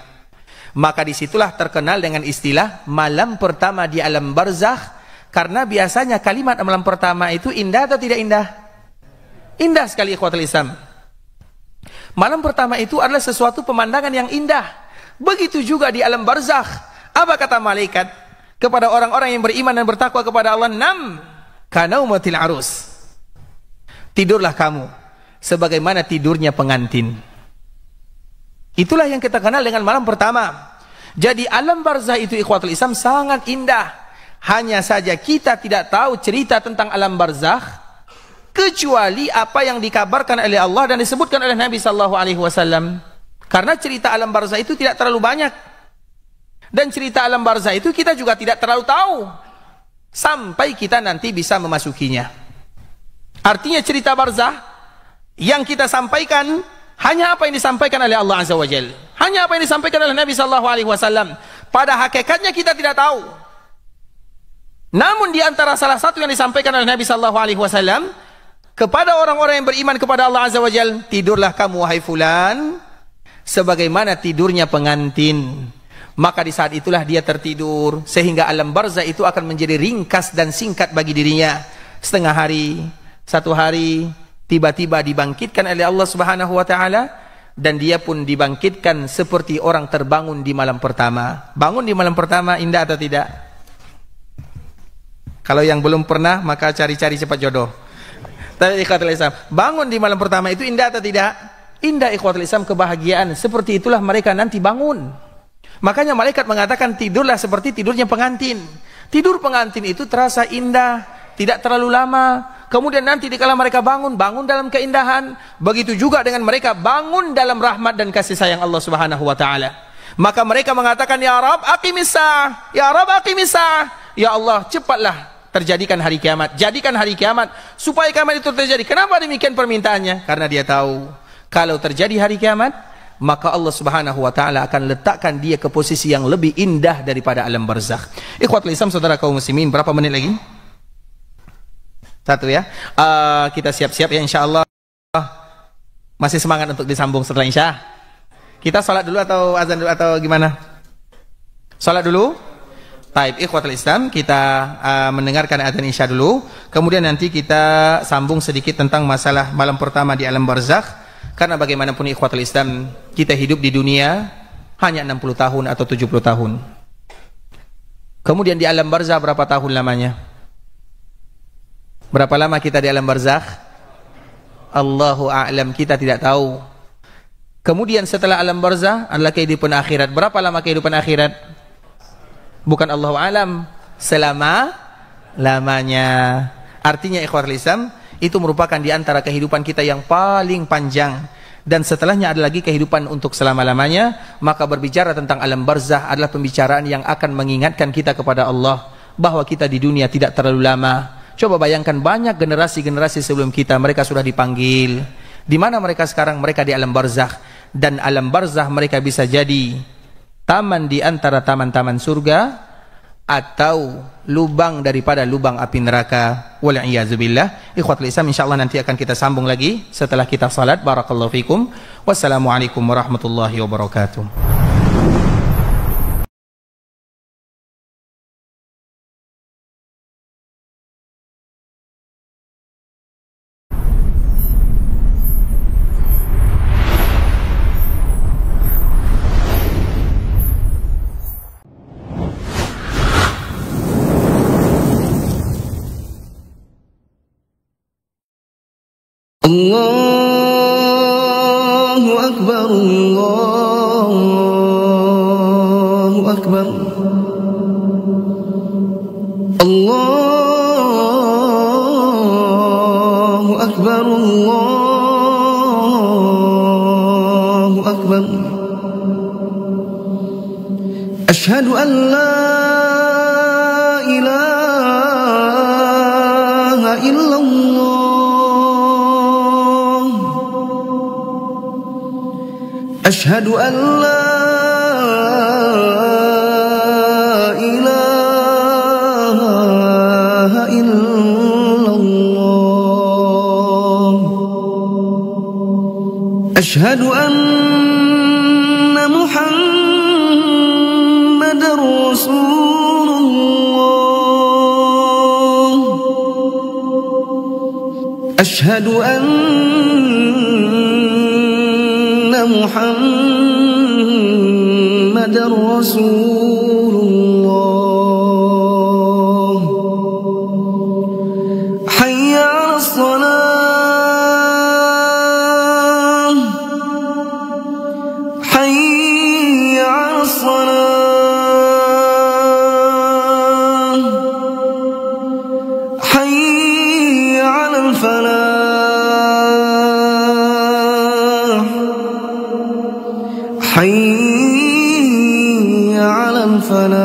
Maka disitulah terkenal dengan istilah malam pertama di alam barzakh, karena biasanya kalimat malam pertama itu indah atau tidak indah? Indah sekali ikhwatul Islam. Malam pertama itu adalah sesuatu pemandangan yang indah. Begitu juga di alam barzakh. Apa kata malaikat kepada orang-orang yang beriman dan bertakwa kepada Allah? Nam kanaumatil arus. Tidurlah kamu sebagaimana tidurnya pengantin. Itulah yang kita kenal dengan malam pertama. Jadi alam barzakh itu ikhwatul Islam sangat indah. Hanya saja kita tidak tahu cerita tentang alam barzakh kecuali apa yang dikabarkan oleh Allah dan disebutkan oleh Nabi sallallahu alaihi wasallam. Karena cerita alam barzakh itu tidak terlalu banyak. Dan cerita alam barzakh itu kita juga tidak terlalu tahu sampai kita nanti bisa memasukinya. Artinya cerita barzakh yang kita sampaikan hanya apa yang disampaikan oleh Allah Azza wa Jalla. Hanya apa yang disampaikan oleh Nabi sallallahu alaihi wasallam. Pada hakikatnya kita tidak tahu. Namun di antara salah satu yang disampaikan oleh Nabi sallallahu alaihi wasallam kepada orang-orang yang beriman kepada Allah Azza wa Jalla, tidurlah kamu wahai fulan sebagaimana tidurnya pengantin. Maka di saat itulah dia tertidur, sehingga alam barzakh itu akan menjadi ringkas dan singkat bagi dirinya. Setengah hari, 1 hari, tiba-tiba dibangkitkan oleh Allah Subhanahu wa taala, dan dia pun dibangkitkan seperti orang terbangun di malam pertama. Bangun di malam pertama indah atau tidak? Kalau yang belum pernah maka cari-cari cepat jodoh. Tapi ikhwatul Islam, bangun di malam pertama itu indah atau tidak? Indah ikhwatul Islam, kebahagiaan. Seperti itulah mereka nanti bangun. Makanya malaikat mengatakan tidurlah seperti tidurnya pengantin. Tidur pengantin itu terasa indah, tidak terlalu lama. Kemudian nanti dikala mereka bangun, bangun dalam keindahan. Begitu juga dengan mereka bangun dalam rahmat dan kasih sayang Allah Subhanahu wa taala. Maka mereka mengatakan, ya Rabb aqimis sa'ah, ya Rabb aqimis sa'ah. Ya Allah, cepatlah terjadikan hari kiamat. Jadikan hari kiamat supaya kiamat itu terjadi. Kenapa demikian permintaannya? Karena dia tahu kalau terjadi hari kiamat, maka Allah Subhanahu wa taala akan letakkan dia ke posisi yang lebih indah daripada alam barzakh. Ikhwatul Islam, saudara kaum muslimin, berapa menit lagi? 1 ya. Kita siap-siap ya, insyaallah. Masih semangat untuk disambung setelah Isya? Kita salat dulu atau azan dulu atau gimana? Salat dulu? Baik, ikhwatul Islam, kita mendengarkan azan Isya dulu. Kemudian nanti kita sambung sedikit tentang masalah malam pertama di alam barzakh. Karena bagaimanapun ikhwatul Islam, kita hidup di dunia hanya 60 tahun atau 70 tahun. Kemudian di alam barzakh berapa tahun lamanya? Berapa lama kita di alam barzakh? Allahu a'lam, kita tidak tahu. Kemudian setelah alam barzakh adalah kehidupan akhirat. Berapa lama kehidupan akhirat? Bukan Allahu a'lam, selama-lamanya. Artinya ikhwatul Islam, itu merupakan di antara kehidupan kita yang paling panjang. Dan setelahnya ada lagi kehidupan untuk selama-lamanya. Maka berbicara tentang alam barzakh adalah pembicaraan yang akan mengingatkan kita kepada Allah bahwa kita di dunia tidak terlalu lama. Coba bayangkan banyak generasi-generasi sebelum kita, mereka sudah dipanggil. Di mana mereka sekarang? Mereka di alam barzakh. Dan alam barzakh mereka bisa jadi taman di antara taman-taman surga atau lubang daripada lubang api neraka. Wal'iyazubillah. Ikhwatul Islam, insyaallah nanti akan kita sambung lagi setelah kita salat. Barakallahu fikum. Wassalamualaikum warahmatullahi wabarakatuh. Allahu Akbar, Allahu Akbar, Allahu Akbar, Allahu Akbar. Ashhadu an la ilaha illallah. أشهد أن لا إله إلا الله. أشهد أن محمدا رسول الله. أشهد أن محمد رسول الله. حي على الصلاة، حي على الصلاة، حي على الفلاح، حي على الفلاح.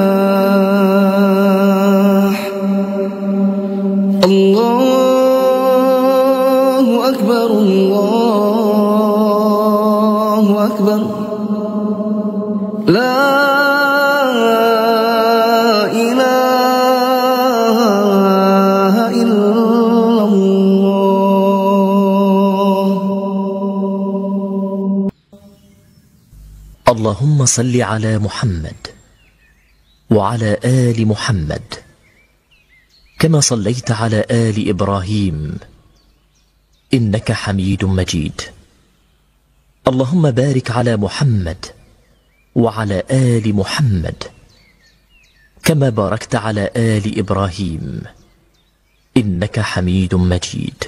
الله أكبر، الله أكبر. لا إله إلا الله. اللهم صل على محمد وعلى آل محمد كما صليت على آل إبراهيم إنك حميد مجيد. اللهم بارك على محمد وعلى آل محمد كما باركت على آل إبراهيم إنك حميد مجيد.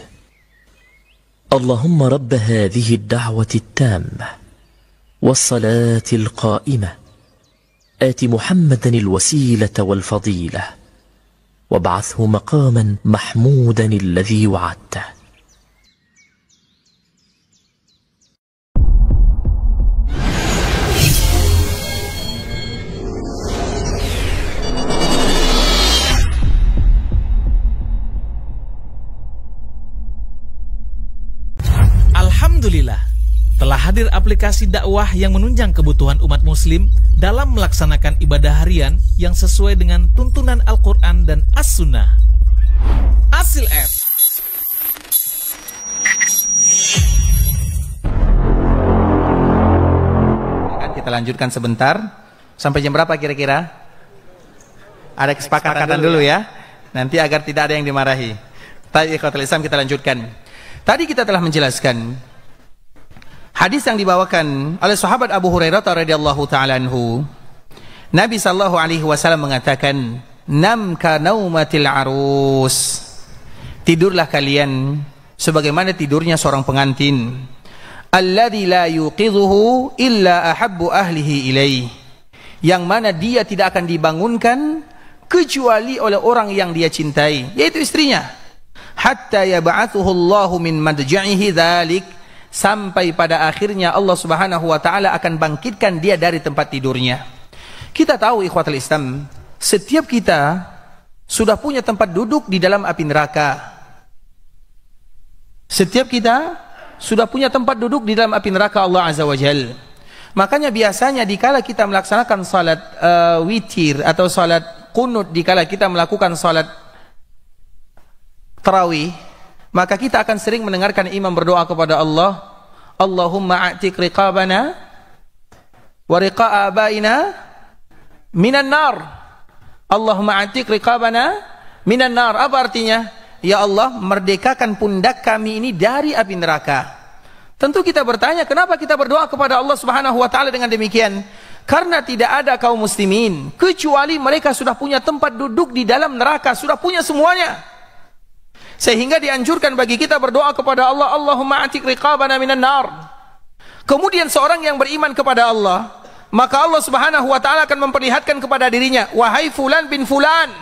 اللهم رب هذه الدعوة التامة والصلاة القائمة آت محمدا الوسيلة والفضيلة وابعثه مقاما محمودا الذي وعدته. Telah hadir aplikasi dakwah yang menunjang kebutuhan umat muslim dalam melaksanakan ibadah harian yang sesuai dengan tuntunan Al-Quran dan As-Sunnah. Asil App. Kita lanjutkan sebentar. Sampai jam berapa kira-kira? Ada kesepakatan dulu ya. Nanti agar tidak ada yang dimarahi. Tadi ikhwatul Islam kita lanjutkan. Tadi kita telah menjelaskan hadis yang dibawakan oleh sahabat Abu Hurairah radhiyallahu taala anhu. Nabi sallallahu alaihi wasallam mengatakan, "Nam ka naumatil arus." Tidurlah kalian sebagaimana tidurnya seorang pengantin. Alladzi la yuqidhuhu illa ahabbu ahlihi ilaih. Yang mana dia tidak akan dibangunkan kecuali oleh orang yang dia cintai, yaitu istrinya. Hatta yab'athuhu Allahu min madja'ihi dzalik, sampai pada akhirnya Allah Subhanahu wa taala akan bangkitkan dia dari tempat tidurnya. Kita tahu ikhwatul Islam, setiap kita sudah punya tempat duduk di dalam api neraka. Setiap kita sudah punya tempat duduk di dalam api neraka Allah Azza wa Jal. Makanya biasanya dikala kita melaksanakan salat witir atau salat qunut, dikala kita melakukan salat tarawih, maka kita akan sering mendengarkan imam berdoa kepada Allah, Allahumma a'tiq riqabana wa riqa'a abaina minan nar. Allahumma a'tiq riqabana minan nar. Apa artinya? Ya Allah, merdekakan pundak kami ini dari api neraka. Tentu kita bertanya, kenapa kita berdoa kepada Allah Subhanahu wa taala dengan demikian? Karena tidak ada kaum muslimin kecuali mereka sudah punya tempat duduk di dalam neraka, sudah punya semuanya. Sehingga dianjurkan bagi kita berdoa kepada Allah, Allahumma a'tiq riqabana minan nar. Kemudian seorang yang beriman kepada Allah, maka Allah Subhanahu wa taala akan memperlihatkan kepada dirinya, wahai fulan bin fulan,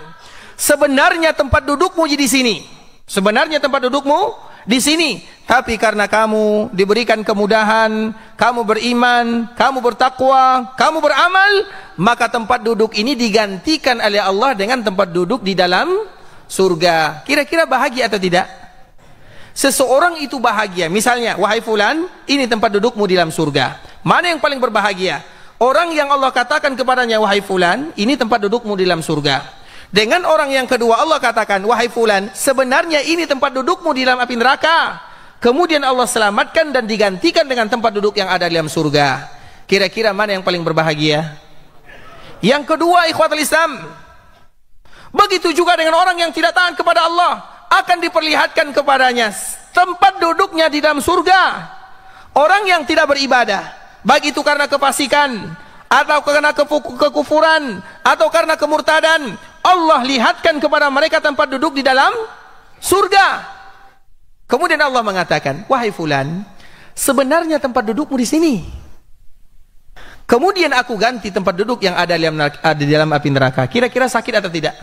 sebenarnya tempat dudukmu di sini. Sebenarnya tempat dudukmu di sini. Tapi karena kamu diberikan kemudahan, kamu beriman, kamu bertakwa, kamu beramal, maka tempat duduk ini digantikan oleh Allah dengan tempat duduk di dalam surga. Kira-kira bahagia atau tidak? Seseorang itu bahagia. Misalnya, wahai fulan, ini tempat dudukmu di dalam surga. Mana yang paling berbahagia? Orang yang Allah katakan kepadanya, wahai fulan, ini tempat dudukmu di dalam surga. Dengan orang yang kedua Allah katakan, wahai fulan, sebenarnya ini tempat dudukmu di dalam api neraka. Kemudian Allah selamatkan dan digantikan dengan tempat duduk yang ada di dalam surga. Kira-kira mana yang paling berbahagia? Yang kedua, ikhwatul Islam, begitu juga dengan orang yang tidak taat kepada Allah, akan diperlihatkan kepadanya tempat duduknya di dalam surga. Orang yang tidak beribadah, baik itu karena kefasikan, atau karena kekufuran, atau karena kemurtadan, Allah lihatkan kepada mereka tempat duduk di dalam surga. Kemudian Allah mengatakan, wahai fulan, sebenarnya tempat dudukmu di sini. Kemudian aku ganti tempat duduk yang ada di dalam api neraka. Kira-kira sakit atau tidak?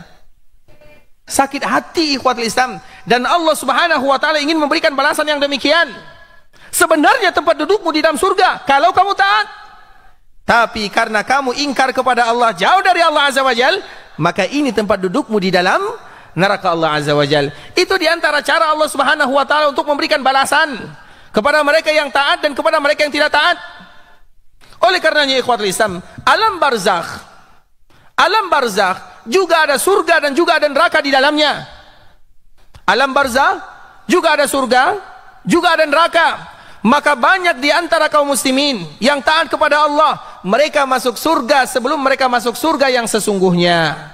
Sakit hati ikhwatul Islam. Dan Allah Subhanahu wa taala ingin memberikan balasan yang demikian. Sebenarnya tempat dudukmu di dalam surga kalau kamu taat. Tapi karena kamu ingkar kepada Allah, jauh dari Allah Azza wa Jal, maka ini tempat dudukmu di dalam neraka Allah Azza wa Jal. Itu diantara cara Allah Subhanahu wa taala untuk memberikan balasan kepada mereka yang taat dan kepada mereka yang tidak taat. Oleh karenanya ikhwatul Islam, alam barzakh juga ada surga dan juga ada neraka di dalamnya. Alam barzakh juga ada surga, juga ada neraka. Maka banyak di antara kaum muslimin yang taat kepada Allah, mereka masuk surga sebelum mereka masuk surga yang sesungguhnya.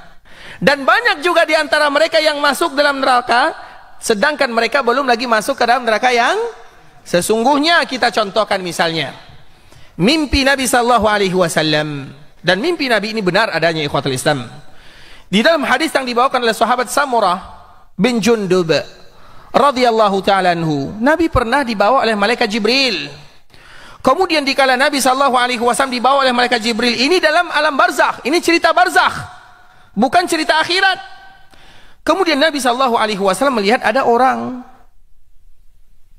Dan banyak juga di antara mereka yang masuk dalam neraka, sedangkan mereka belum lagi masuk ke dalam neraka yang sesungguhnya. Kita contohkan misalnya mimpi Nabi sallallahu alaihi wasallam, dan mimpi Nabi ini benar adanya ikhwatul Islam. Di dalam hadis yang dibawakan oleh sahabat Samurah bin Jundub radhiyallahu ta'ala anhu, Nabi pernah dibawa oleh malaikat Jibril. Kemudian dikala Nabi sallallahu alaihi wasallam dibawa oleh malaikat Jibril, ini dalam alam barzakh, ini cerita barzakh, bukan cerita akhirat. Kemudian Nabi sallallahu alaihi wasallam melihat ada orang,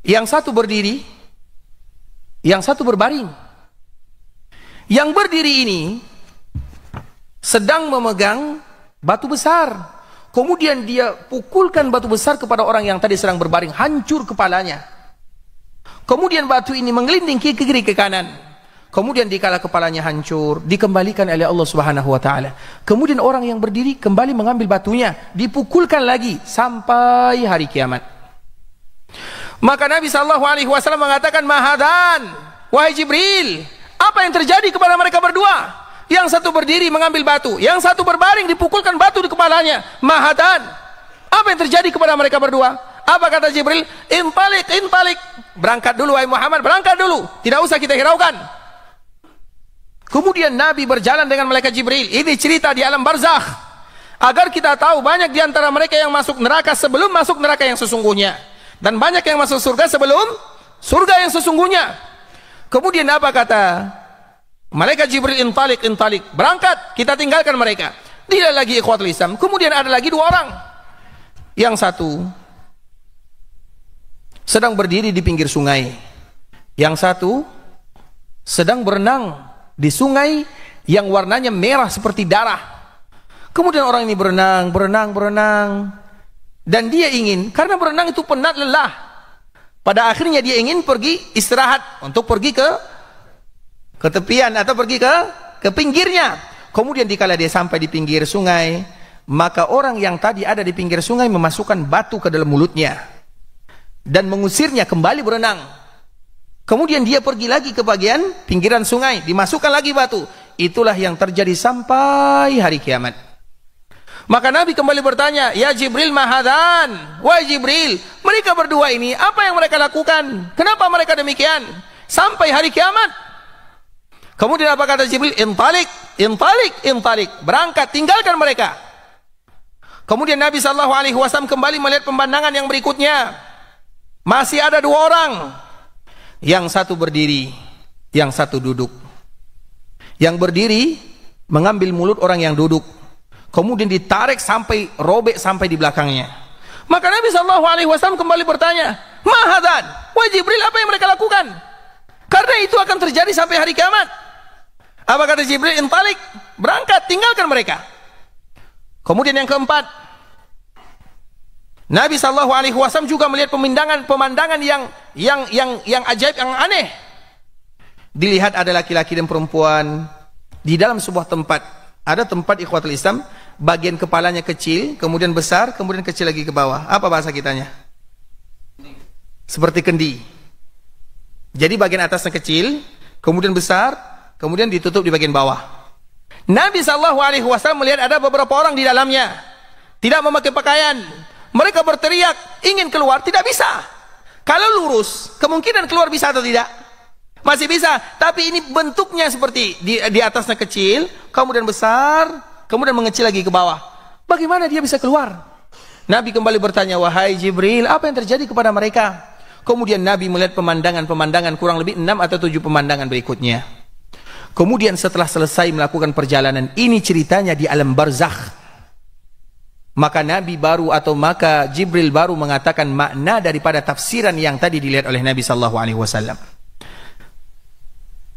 yang satu berdiri, yang satu berbaring. Yang berdiri ini sedang memegang batu besar. Kemudian dia pukulkan batu besar kepada orang yang tadi sedang berbaring, hancur kepalanya. Kemudian batu ini menggelinding ke kiri ke kanan. Kemudian dikala kepalanya hancur, dikembalikan oleh Allah Subhanahu wa taala. Kemudian orang yang berdiri kembali mengambil batunya, dipukulkan lagi sampai hari kiamat. Maka Nabi sallallahu alaihi wasallam mengatakan, "Mahadan, wahai Jibril, apa yang terjadi kepada mereka berdua? Yang satu berdiri mengambil batu, yang satu berbaring dipukulkan batu di kepalanya. Mahadan, apa yang terjadi kepada mereka berdua?" Apa kata Jibril? "Intalik, intalik." Berangkat dulu wahai Muhammad, berangkat dulu. Tidak usah kita hiraukan. Kemudian Nabi berjalan dengan malaikat Jibril. Ini cerita di alam barzakh, agar kita tahu banyak di antara mereka yang masuk neraka sebelum masuk neraka yang sesungguhnya, dan banyak yang masuk surga sebelum surga yang sesungguhnya. Kemudian apa kata malaikat Jibril? "Intalik, intalik." Berangkat, kita tinggalkan mereka. Tidak lagi ikhwatul Islam. Kemudian ada lagi dua orang. Yang satu sedang berdiri di pinggir sungai, yang satu sedang berenang di sungai yang warnanya merah seperti darah. Kemudian orang ini berenang, dan dia ingin, karena berenang itu penat, lelah. Pada akhirnya dia ingin pergi istirahat, untuk pergi ke tepian atau pergi ke pinggirnya. Kemudian dikala dia sampai di pinggir sungai, maka orang yang tadi ada di pinggir sungai memasukkan batu ke dalam mulutnya dan mengusirnya kembali berenang. Kemudian dia pergi lagi ke bagian pinggiran sungai, dimasukkan lagi batu. Itulah yang terjadi sampai hari kiamat. Maka Nabi kembali bertanya, "Ya Jibril, mahadan, wahai Jibril, mereka berdua ini apa yang mereka lakukan? Kenapa mereka demikian sampai hari kiamat?" Kemudian apa kata Jibril? "Intalik, intalik, intalik." Berangkat, tinggalkan mereka. Kemudian Nabi SAW kembali melihat pemandangan yang berikutnya. Masih ada dua orang. Yang satu berdiri, yang satu duduk. Yang berdiri mengambil mulut orang yang duduk, kemudian ditarik sampai robek sampai di belakangnya. Maka Nabi SAW kembali bertanya, "Mahadan, wahai Jibril, apa yang mereka lakukan? Karena itu akan terjadi sampai hari kiamat." Apa kata Jibril? "Intalik." Berangkat, tinggalkan mereka. Kemudian yang keempat, Nabi SAW juga melihat pemandangan yang ajaib, yang aneh. Dilihat ada laki-laki dan perempuan di dalam sebuah tempat. Ada tempat ikhwatul Islam, bagian kepalanya kecil, kemudian besar, kemudian kecil lagi ke bawah. Apa bahasa kitanya? Seperti kendi. Jadi bagian atasnya kecil, kemudian besar, kemudian ditutup di bagian bawah. Nabi SAW melihat ada beberapa orang di dalamnya, tidak memakai pakaian. Mereka berteriak, ingin keluar, tidak bisa. Kalau lurus, kemungkinan keluar bisa atau tidak? Masih bisa, tapi ini bentuknya seperti di atasnya kecil, kemudian besar, kemudian mengecil lagi ke bawah. Bagaimana dia bisa keluar? Nabi kembali bertanya, "Wahai Jibril, apa yang terjadi kepada mereka?" Kemudian Nabi melihat pemandangan-pemandangan kurang lebih 6 atau 7 pemandangan berikutnya. Kemudian setelah selesai melakukan perjalanan, ini ceritanya di alam barzakh. Maka maka Jibril baru mengatakan makna daripada tafsiran yang tadi dilihat oleh Nabi SAW.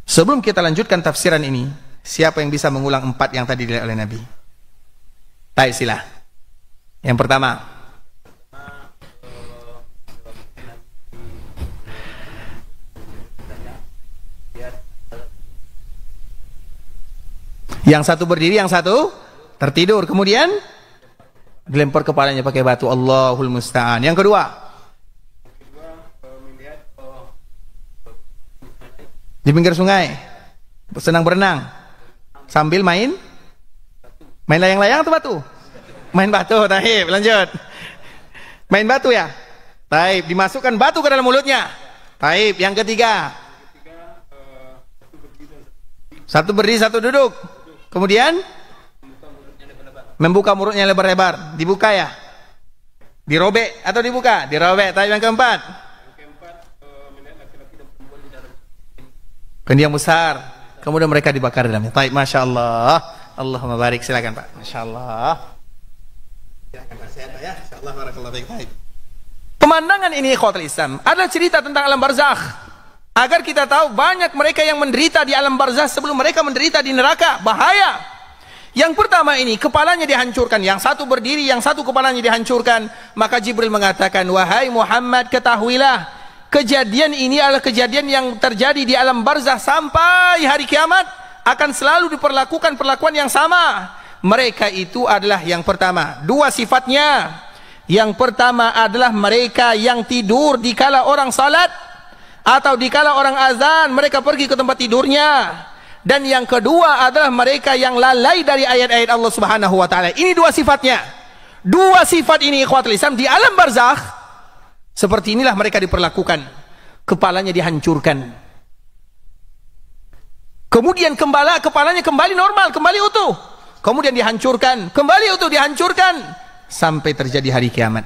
Sebelum kita lanjutkan tafsiran ini, siapa yang bisa mengulang 4 yang tadi dilihat oleh Nabi? Baik, sila. Yang pertama, yang satu berdiri, yang satu tertidur, kemudian dilempar kepalanya pakai batu. Allahul musta'an. Yang kedua, di pinggir sungai senang berenang sambil main layang-layang atau batu? Main batu. Taib, lanjut. Main batu ya? Taib, dimasukkan batu ke dalam mulutnya. Taib. Yang ketiga, satu berdiri, satu duduk. Kemudian membuka mulutnya lebar-lebar. Dibuka ya? Dirobek atau dibuka? Dirobek. Taib. Yang keempat, kendi yang besar, kemudian mereka dibakar dalamnya. Taib. Masya Allah. Allahumma barik. Silakan Pak. Masya Allah. Silakan Pak. Sehat ya. Insya Allah. Barakallahu fiik. Taib. Pemandangan ini ikhwatul Islam adalah cerita tentang alam barzakh, agar kita tahu banyak mereka yang menderita di alam barzakh sebelum mereka menderita di neraka. Bahaya. Yang pertama ini, kepalanya dihancurkan. Yang satu berdiri, yang satu kepalanya dihancurkan. Maka Jibril mengatakan, "Wahai Muhammad, ketahuilah, kejadian ini adalah kejadian yang terjadi di alam barzah sampai hari kiamat, akan selalu diperlakukan perlakuan yang sama. Mereka itu adalah yang pertama, dua sifatnya. Yang pertama adalah mereka yang tidur dikala orang salat, atau dikala orang azan mereka pergi ke tempat tidurnya. Dan yang kedua adalah mereka yang lalai dari ayat-ayat Allah Subhanahu wa taala. Ini dua sifatnya. Dua sifat ini ikhwatul Islam di alam barzakh, seperti inilah mereka diperlakukan. Kepalanya dihancurkan, kemudian kepalanya kembali normal, kembali utuh, kemudian dihancurkan, kembali utuh, dihancurkan sampai terjadi hari kiamat.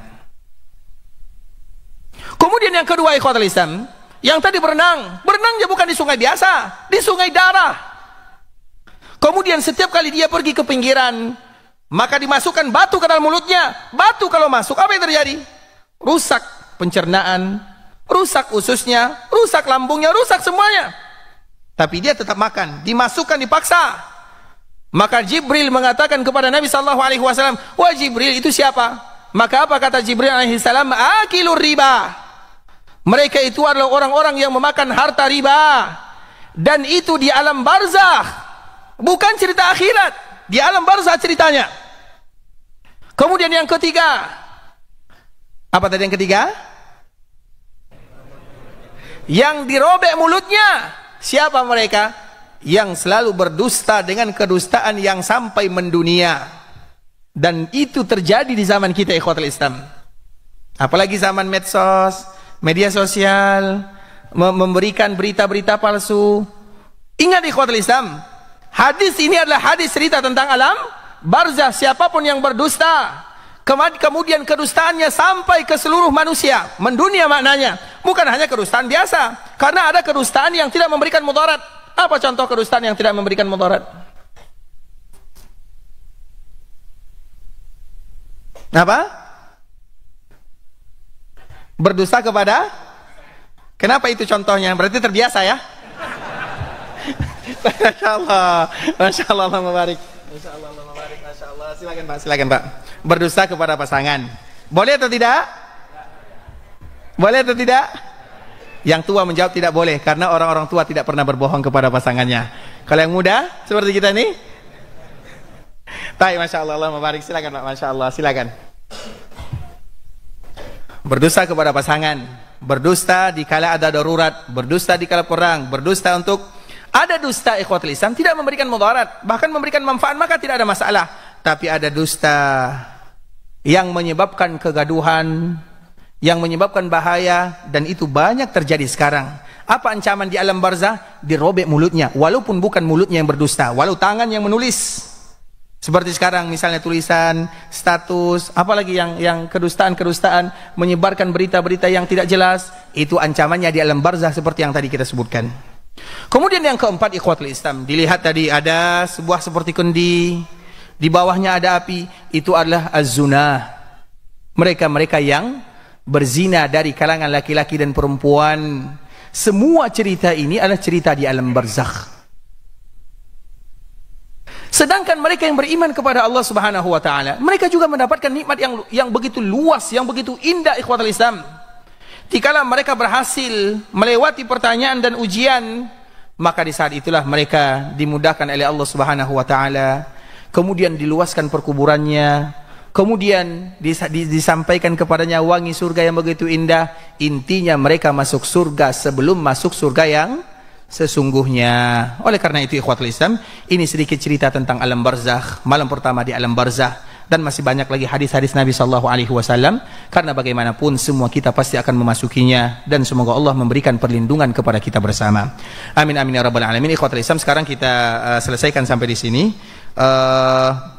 Kemudian yang kedua ikhwatul Islam, yang tadi berenangnya bukan di sungai biasa, di sungai darah. Kemudian setiap kali dia pergi ke pinggiran, maka dimasukkan batu ke dalam mulutnya. Batu kalau masuk, apa yang terjadi? Rusak pencernaan, rusak ususnya, rusak lambungnya, rusak semuanya. Tapi dia tetap makan, dimasukkan, dipaksa. Maka Jibril mengatakan kepada Nabi SAW, wah Jibril, itu siapa? Maka apa kata Jibril alaihissalam? Akilur riba. Mereka itu adalah orang-orang yang memakan harta riba. Dan itu di alam barzakh, bukan cerita akhirat. Di alam barzakh ceritanya. Kemudian yang ketiga, apa tadi yang ketiga? Yang dirobek mulutnya. Siapa mereka? Yang selalu berdusta dengan kedustaan yang sampai mendunia. Dan itu terjadi di zaman kita ikhwatul Islam. Apalagi zaman medsos, media sosial, memberikan berita-berita palsu. Ingat ikhwatul Islam, hadis ini adalah hadis cerita tentang alam barzakh. Siapapun yang berdusta, kemudian kedustaannya sampai ke seluruh manusia, mendunia maknanya. Bukan hanya kedustaan biasa, karena ada kedustaan yang tidak memberikan mudarat. Apa contoh kedustaan yang tidak memberikan mudarat? Apa? Berdusta kepada? Kenapa itu contohnya? Berarti terbiasa ya? Masya Allah, Masya Allah, Allah mubarak. Masya Allah, Allah mubarak, Masya Allah. Silakan Pak, silakan Pak. Berdusta kepada pasangan, boleh atau tidak? Boleh atau tidak? Yang tua menjawab tidak boleh, karena orang-orang tua tidak pernah berbohong kepada pasangannya. Kalau yang muda seperti kita nih, baik, Masya Allah, Allah mubarak. Silakan Pak, Masya Allah, silakan. Berdusta kepada pasangan, berdusta dikala ada darurat, berdusta dikala perang, berdusta untuk ada dusta ikhwatul Islam tidak memberikan mudarat, bahkan memberikan manfaat, maka tidak ada masalah. Tapi ada dusta yang menyebabkan kegaduhan, yang menyebabkan bahaya, dan itu banyak terjadi sekarang. Apa ancaman di alam barzakh? Dirobek mulutnya, walaupun bukan mulutnya yang berdusta, walau tangan yang menulis. Seperti sekarang misalnya tulisan, status, apalagi yang kedustaan-kedustaan, menyebarkan berita-berita yang tidak jelas, itu ancamannya di alam barzakh seperti yang tadi kita sebutkan. Kemudian yang keempat ikhwatul Islam, dilihat tadi ada sebuah seperti kendi, di bawahnya ada api, itu adalah az-zunah. Mereka-mereka yang berzina dari kalangan laki-laki dan perempuan. Semua cerita ini adalah cerita di alam barzakh. Sedangkan mereka yang beriman kepada Allah Subhanahu wa taala, mereka juga mendapatkan nikmat yang begitu luas, yang begitu indah ikhwatul Islam. Dikala mereka berhasil melewati pertanyaan dan ujian, maka di saat itulah mereka dimudahkan oleh Allah Subhanahu wa taala. Kemudian diluaskan perkuburannya, kemudian disampaikan kepadanya wangi surga yang begitu indah. Intinya mereka masuk surga sebelum masuk surga yang sesungguhnya. Oleh karena itu ikhwatul Islam, ini sedikit cerita tentang alam barzakh, malam pertama di alam barzakh. Dan masih banyak lagi hadis-hadis Nabi SAW, karena bagaimanapun semua kita pasti akan memasukinya, dan semoga Allah memberikan perlindungan kepada kita bersama. Amin amin ya rabbal alamin. Ikhwatul Islam, sekarang kita selesaikan sampai di sini.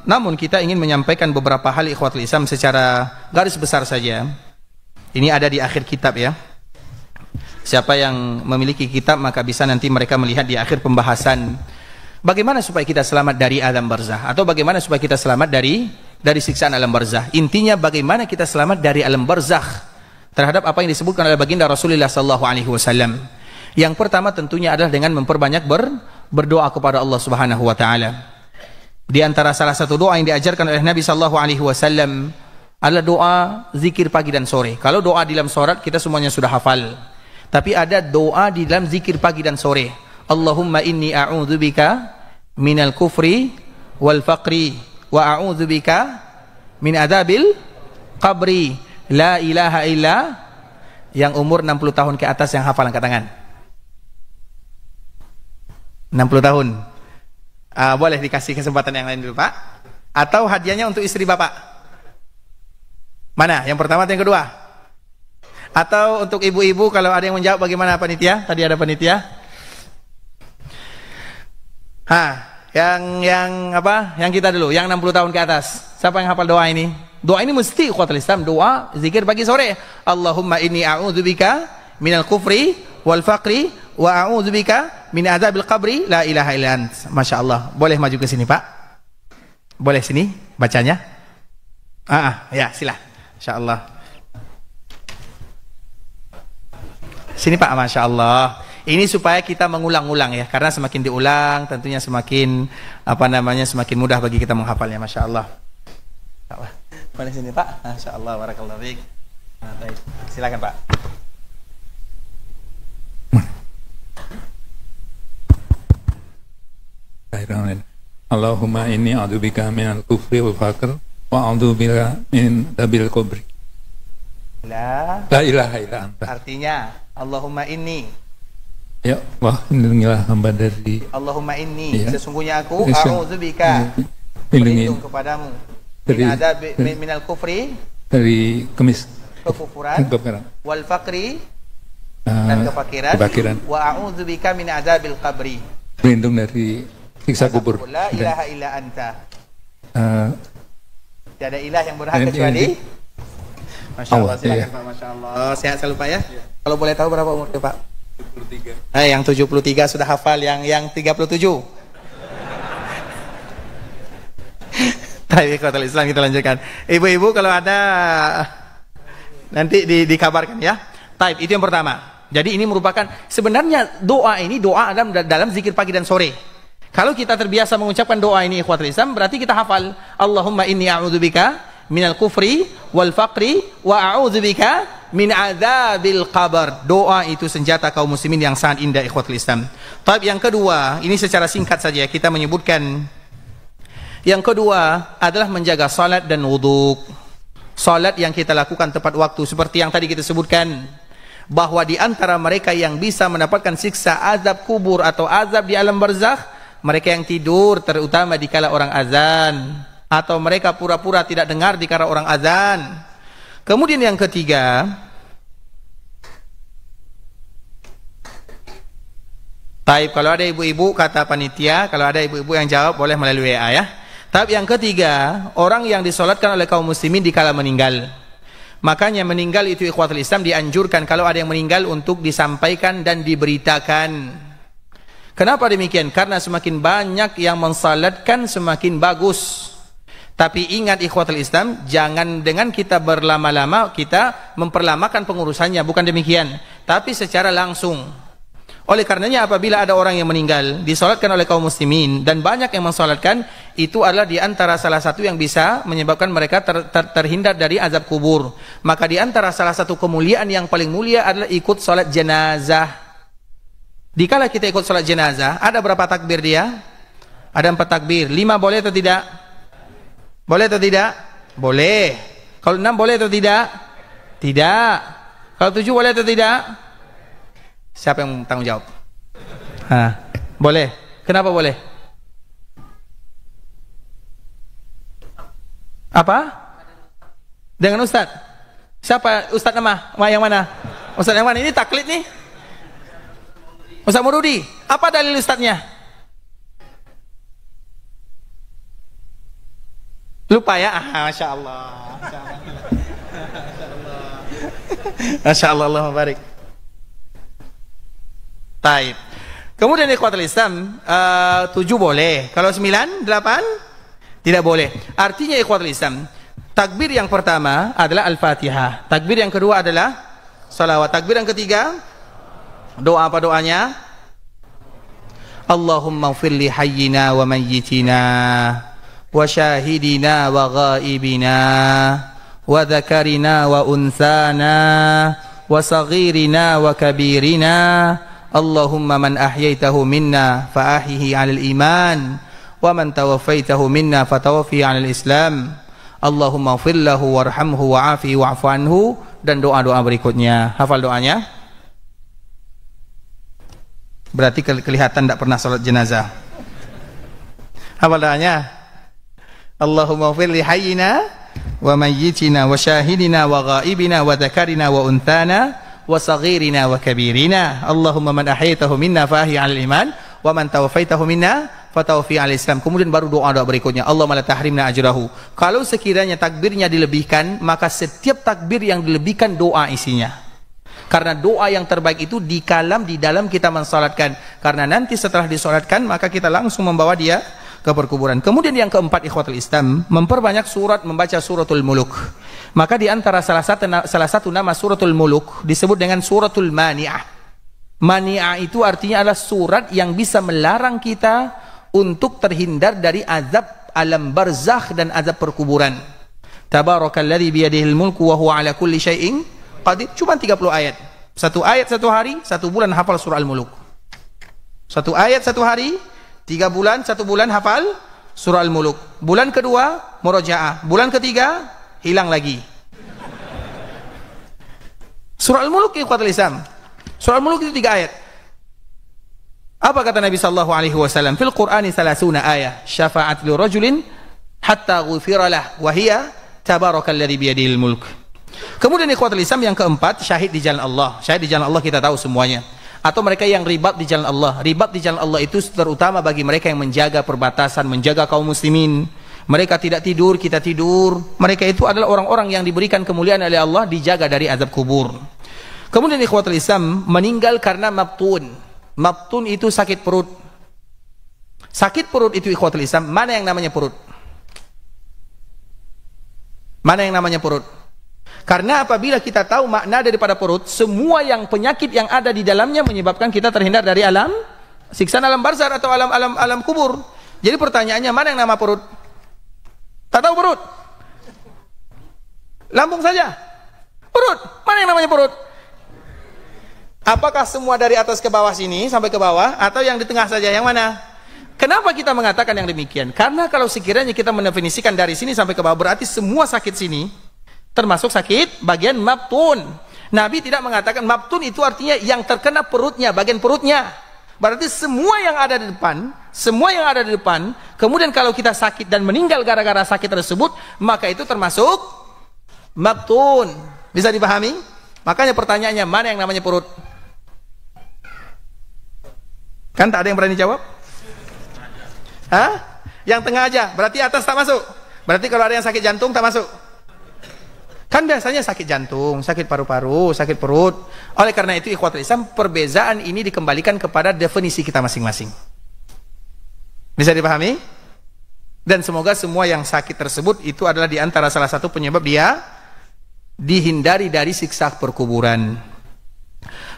Namun kita ingin menyampaikan beberapa hal ikhwatul Islam secara garis besar saja. Ini ada di akhir kitab ya. Siapa yang memiliki kitab maka bisa nanti mereka melihat di akhir pembahasan bagaimana supaya kita selamat dari alam barzakh, atau bagaimana supaya kita selamat dari siksaan alam barzakh. Intinya bagaimana kita selamat dari alam barzakh terhadap apa yang disebutkan oleh baginda Rasulullah SAW. Yang pertama tentunya adalah dengan memperbanyak berdoa kepada Allah Subhanahu wa taala. Di antara salah satu doa yang diajarkan oleh Nabi SAW adalah doa zikir pagi dan sore. Kalau doa di dalam sholat kita semuanya sudah hafal. Tapi ada doa di dalam zikir pagi dan sore. Allahumma inni a'udzubika minal kufri wal faqri wa a'udzubika min adabil qabri. La ilaha illa. Yang umur 60 tahun ke atas yang hafal, angkat tangan. 60 tahun. Boleh dikasih kesempatan yang lain dulu, Pak. Atau hadiahnya untuk istri Bapak. Mana? Yang pertama atau yang kedua? Atau untuk ibu-ibu, kalau ada yang menjawab bagaimana panitia? Tadi ada panitia. Yang kita dulu, yang 60 tahun ke atas. Siapa yang hafal doa ini? Doa ini mesti ikhwatul Islam, doa zikir pagi sore. Allahumma inni a'udzubika minal kufri wal faqri wa a'udzubika min adzabil qabri la ilaha illa ant. Masyaallah. Boleh maju ke sini, Pak? Boleh sini bacanya? Ya, sila. Insyaallah. Sini, Pak. Masyaallah. Ini supaya kita mengulang-ulang ya, karena semakin diulang tentunya semakin semakin mudah bagi kita menghafalnya. Masyaallah. Boleh sini, Pak. Masyaallah, barakallahu fiik. Silakan, Pak. Allahumma inni a'udzubika minal kufri wal faqr wa a'udzubika min adzabil qabri. La ilaha illa anta. Artinya Allahumma inni, ya Allah, lindungilah hamba dari Allahumma inni, sesungguhnya aku a'udzubika, berlindung kepadamu min adzab minal kufri, dari kekufuran, wal faqri, dan kefakiran, wa a'udzubika min adzabil qabri, berlindung dari siksa kubur. La ilaha illa anta, tiada ilah yang berhak kecuali Masya Allah. Silakan, Pak. Masya Allah. Sehat selalu, Pak ya. Kalau boleh tahu berapa umurnya, Pak? 73. Yang 73 sudah hafal, yang 37. Baik, Ikhwatul Islam, kita lanjutkan. Ibu-ibu kalau ada nanti dikabarkan ya. Taib, itu yang pertama. Jadi ini merupakan sebenarnya doa ini doa dalam zikir pagi dan sore. Kalau kita terbiasa mengucapkan doa ini Ikhwatul Islam, berarti kita hafal Allahumma inni a'udzubika minal kufri wal faqri wa a'udzubika min adzabil qabr. Doa itu senjata kaum muslimin yang sangat indah Ikhwatul Islam. Taib, yang kedua, ini secara singkat saja kita menyebutkan. Yang kedua adalah menjaga salat dan wudhu. Salat yang kita lakukan tepat waktu, seperti yang tadi kita sebutkan, bahwa di antara mereka yang bisa mendapatkan siksa azab kubur atau azab di alam barzakh, mereka yang tidur terutama dikala orang azan, atau mereka pura-pura tidak dengar dikala orang azan. Kemudian yang ketiga, taib, kalau ada ibu-ibu kata panitia, kalau ada ibu-ibu yang jawab boleh melalui WA ya. Tapi yang ketiga, orang yang disolatkan oleh kaum muslimin dikala meninggal. Makanya meninggal itu Ikhwatul Islam dianjurkan kalau ada yang meninggal untuk disampaikan dan diberitakan. Kenapa demikian? Karena semakin banyak yang mensalatkan semakin bagus. Tapi ingat Ikhwatul Islam, jangan dengan kita berlama-lama kita memperlamakan pengurusannya, bukan demikian. Tapi secara langsung. Oleh karenanya apabila ada orang yang meninggal disolatkan oleh kaum muslimin dan banyak yang mensolatkan, itu adalah di antara salah satu yang bisa menyebabkan mereka terhindar dari azab kubur. Maka di antara salah satu kemuliaan yang paling mulia adalah ikut solat jenazah. Dikala kita ikut solat jenazah, ada berapa takbir dia? Ada 4 takbir. 5 boleh atau tidak? Boleh atau tidak? Boleh. Kalau 6 boleh atau tidak? Tidak. Kalau 7 boleh atau tidak? Siapa yang tanggung jawab? Boleh. Kenapa boleh? Apa? Dengan Ustaz. Siapa Ustaz nama? Yang mana? Ustaz yang mana? Ini taklid nih. Ustaz Murudi. Apa dalil Ustaznya? Lupa ya? Masya Allah. Masya Allah. Allahumma barik. Taib. Kemudian Ikhwatul Islam, 7 boleh. Kalau 9, 8 tidak boleh. Artinya Ikhwatul Islam, takbir yang pertama adalah Al-Fatihah. Takbir yang kedua adalah salawat. Takbir yang ketiga, doa apa doanya? Allahumma ighfir li hayyina wa mayyitina wa syahidina wa ghaibina wa dzakarina wa unsana wa saghirina wa kabirina. Allahumma man ahyaitahu minna fa ahyihi 'alal iman wa man tawaffaitahu minna fatawaffi 'alal Islam. Allahumma ighfir lahu warhamhu wa'afihi wa'fu anhu, dan doa-doa berikutnya. Hafal doanya? Berarti kelihatan tidak pernah salat jenazah. Hafal doanya? Allahumma ighfir li hayyina wa mayyitina wa syahidina wa ghaibina wa dzakarina wa unthana wa saghirina wa kabirina. Allahumma man ahyaitahu minna fa ahyi 'alal iman wa man tawaffaitahu minna fatawaffi 'alal Islam. Kemudian baru doa-doa berikutnya. Allahumma la tahrimna ajrahu. Kalau sekiranya takbirnya dilebihkan, maka setiap takbir yang dilebihkan doa isinya. Karena doa yang terbaik itu di dalam kita mensalatkan. Karena nanti setelah disalatkan maka kita langsung membawa dia ke perkuburan. Kemudian yang keempat, ikhwatul Islam, memperbanyak membaca suratul Muluk. Maka di antara salah satu nama suratul Muluk disebut dengan suratul Mani'ah. Mani'ah itu artinya adalah surat yang bisa melarang kita untuk terhindar dari azab alam barzakh dan azab perkuburan. Tabarakalladzi biyadihil mulku wa huwa ala kulli syai'in qadir. Cuma 30 ayat. Satu ayat satu hari, 1 bulan hafal surah Al-Muluk. Satu ayat satu hari, 3 bulan, 1 bulan hafal surah Al-Muluk. Bulan kedua murojaah, bulan ketiga hilang lagi. Surah Al-Muluk ikhwatul Islam. Surah Al-Muluk itu 3 ayat. Apa kata Nabi sallallahu alaihi wasallam? Fil Qur'ani 30 ayat. Syafa'at li rajulin hatta ghufira lah wa hiya tabarakalladzi biyadihil mulk. Kemudian ikhwatul Islam yang keempat, syahid di jalan Allah. Syahid di jalan Allah kita tahu semuanya. Atau mereka yang ribat di jalan Allah. Ribat di jalan Allah itu terutama bagi mereka yang menjaga perbatasan, menjaga kaum muslimin. Mereka tidak tidur, kita tidur. Mereka itu adalah orang-orang yang diberikan kemuliaan oleh Allah, dijaga dari azab kubur. Kemudian ikhwatul Islam meninggal karena mabtun. Mabtun itu sakit perut. Sakit perut itu ikhwatul Islam, mana yang namanya perut? Mana yang namanya perut? Karena apabila kita tahu makna daripada perut, semua yang penyakit yang ada di dalamnya menyebabkan kita terhindar dari alam siksaan alam barzakh atau alam kubur. Jadi pertanyaannya, mana yang nama perut? Tak tahu perut? Lambung saja. Perut, mana yang namanya perut? Apakah semua dari atas ke bawah sini sampai ke bawah, atau yang di tengah saja? Yang mana? Kenapa kita mengatakan yang demikian? Karena kalau sekiranya kita mendefinisikan dari sini sampai ke bawah, berarti semua sakit sini termasuk sakit bagian mabtun. Nabi tidak mengatakan mabtun itu artinya yang terkena perutnya, bagian perutnya. Berarti semua yang ada di depan, semua yang ada di depan, kemudian kalau kita sakit dan meninggal gara-gara sakit tersebut, maka itu termasuk mabtun. Bisa dipahami? Makanya pertanyaannya, mana yang namanya perut? Kan tak ada yang berani jawab? Hah? Yang tengah aja, berarti atas tak masuk. Berarti kalau ada yang sakit jantung tak masuk. Kan biasanya sakit jantung, sakit paru-paru, sakit perut. Oleh karena itu ikhwatul Islam, perbezaan ini dikembalikan kepada definisi kita masing-masing. Bisa dipahami? Dan semoga semua yang sakit tersebut itu adalah diantara salah satu penyebab dia dihindari dari siksa perkuburan.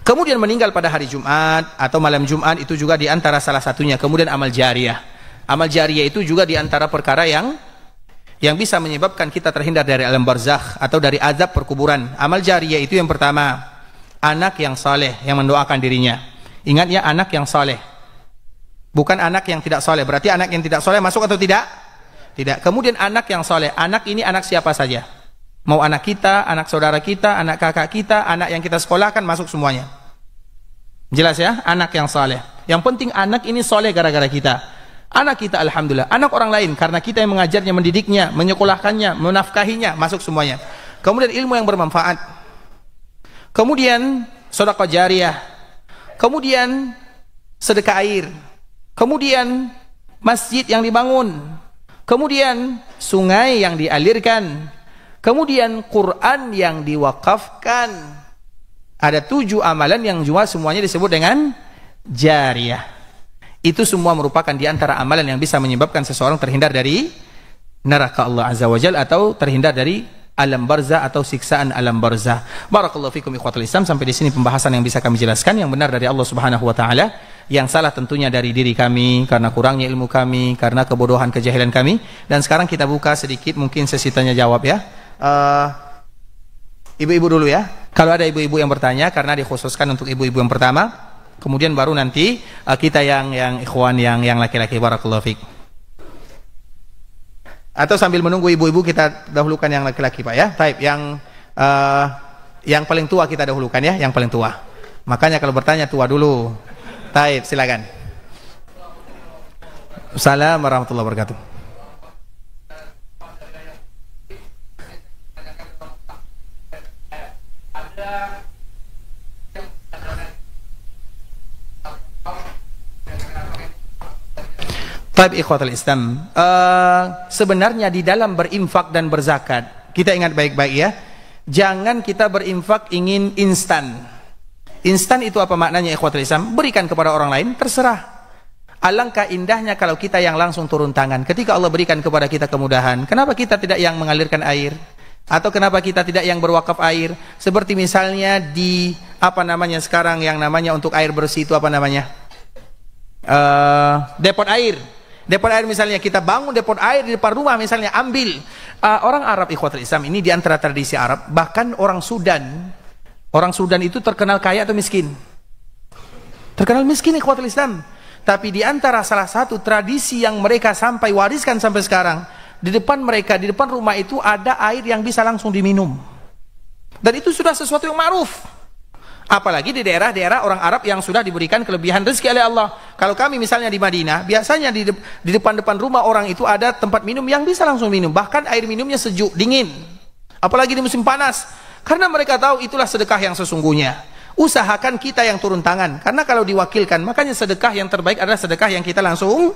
Kemudian meninggal pada hari Jumat atau malam Jumat itu juga diantara salah satunya. Kemudian amal jariyah. Amal jariyah itu juga diantara perkara yang bisa menyebabkan kita terhindar dari alam barzakh atau dari azab perkuburan. Amal jariyah itu yang pertama, anak yang saleh yang mendoakan dirinya. Ingat ya, anak yang saleh, bukan anak yang tidak saleh. Berarti anak yang tidak saleh masuk atau tidak? Tidak. Kemudian anak yang saleh, anak ini anak siapa saja, mau anak kita, anak saudara kita, anak kakak kita, anak yang kita sekolahkan, masuk semuanya. Jelas ya, anak yang saleh. Yang penting anak ini saleh gara-gara kita. Anak kita alhamdulillah, anak orang lain karena kita yang mengajarnya, mendidiknya, menyekolahkannya, menafkahinya, masuk semuanya. Kemudian ilmu yang bermanfaat. Kemudian sedekah jariyah. Kemudian sedekah air. Kemudian masjid yang dibangun. Kemudian sungai yang dialirkan. Kemudian Quran yang diwakafkan. Ada 7 amalan yang juga semuanya disebut dengan jariyah. Itu semua merupakan di antara amalan yang bisa menyebabkan seseorang terhindar dari neraka Allah Azza wa Jalla atau terhindar dari alam barzakh atau siksaan alam barzakh. Barakallahu fikum ikhwatul Islam. Sampai di sini pembahasan yang bisa kami jelaskan. Yang benar dari Allah Subhanahu wa taala, yang salah tentunya dari diri kami karena kurangnya ilmu kami, karena kebodohan kejahilan kami. Dan sekarang kita buka sedikit mungkin sesi tanya jawab ya. Ibu-ibu dulu ya. Kalau ada ibu-ibu yang bertanya, karena dikhususkan untuk ibu-ibu yang pertama, kemudian baru nanti kita yang ikhwan yang laki-laki. Barakallahu fiik. Atau sambil menunggu ibu-ibu kita dahulukan yang laki-laki, Pak ya. Taib, yang paling tua kita dahulukan ya, yang paling tua. Makanya kalau bertanya tua dulu. Taib, silakan. Assalamualaikum warahmatullahi wabarakatuh. Taib ikhwatul Islam. Sebenarnya di dalam berinfak dan berzakat, kita ingat baik-baik ya. Jangan kita berinfak ingin instan. Instan itu apa maknanya ikhwatul Islam? Berikan kepada orang lain, terserah. Alangkah indahnya kalau kita yang langsung turun tangan. Ketika Allah berikan kepada kita kemudahan, kenapa kita tidak yang mengalirkan air? Atau kenapa kita tidak yang berwakaf air? Seperti misalnya di apa namanya sekarang yang namanya untuk air bersih itu apa namanya? Depot air. Depot air misalnya kita bangun depot air di depan rumah misalnya, ambil. Orang Arab ikhwatul Islam ini di antara tradisi Arab, bahkan orang Sudan itu terkenal kaya atau miskin? Terkenal miskin ikhwatul Islam. Tapi di antara salah satu tradisi yang mereka sampai wariskan sampai sekarang, di depan mereka, di depan rumah itu ada air yang bisa langsung diminum. Dan itu sudah sesuatu yang ma'ruf. Apalagi di daerah-daerah orang Arab yang sudah diberikan kelebihan rezeki oleh Allah. Kalau kami misalnya di Madinah, biasanya di depan-depan rumah orang itu ada tempat minum yang bisa langsung minum. Bahkan air minumnya sejuk, dingin. Apalagi di musim panas. Karena mereka tahu itulah sedekah yang sesungguhnya. Usahakan kita yang turun tangan. Karena kalau diwakilkan, makanya sedekah yang terbaik adalah sedekah yang kita langsung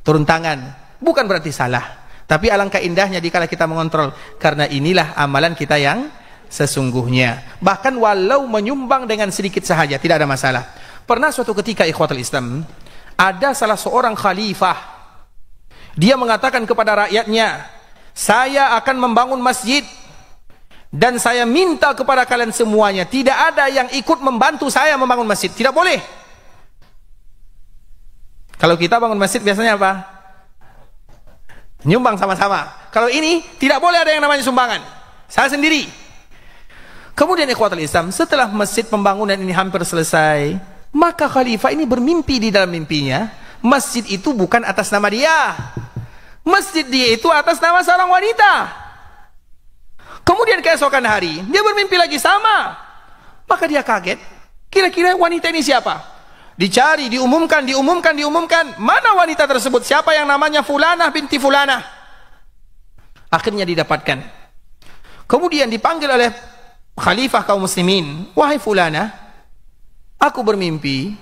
turun tangan. Bukan berarti salah. Tapi alangkah indahnya dikala kita mengontrol. Karena inilah amalan kita yang sesungguhnya. Bahkan walau menyumbang dengan sedikit sahaja, tidak ada masalah. Pernah suatu ketika ikhwatul Islam, ada salah seorang khalifah. Dia mengatakan kepada rakyatnya, saya akan membangun masjid. Dan saya minta kepada kalian semuanya, tidak ada yang ikut membantu saya membangun masjid. Tidak boleh. Kalau kita bangun masjid biasanya apa? Nyumbang sama-sama. Kalau ini, tidak boleh ada yang namanya sumbangan. Saya sendiri. Kemudian ikhwatul Islam, setelah masjid pembangunan ini hampir selesai, maka khalifah ini bermimpi di dalam mimpinya, masjid itu bukan atas nama dia. Masjid dia itu atas nama seorang wanita. Kemudian keesokan hari, dia bermimpi lagi sama. Maka dia kaget. Kira-kira wanita ini siapa? Dicari, diumumkan. Mana wanita tersebut? Siapa yang namanya Fulanah binti Fulanah? Akhirnya didapatkan. Kemudian dipanggil oleh khalifah kaum muslimin. Wahai Fulanah, aku bermimpi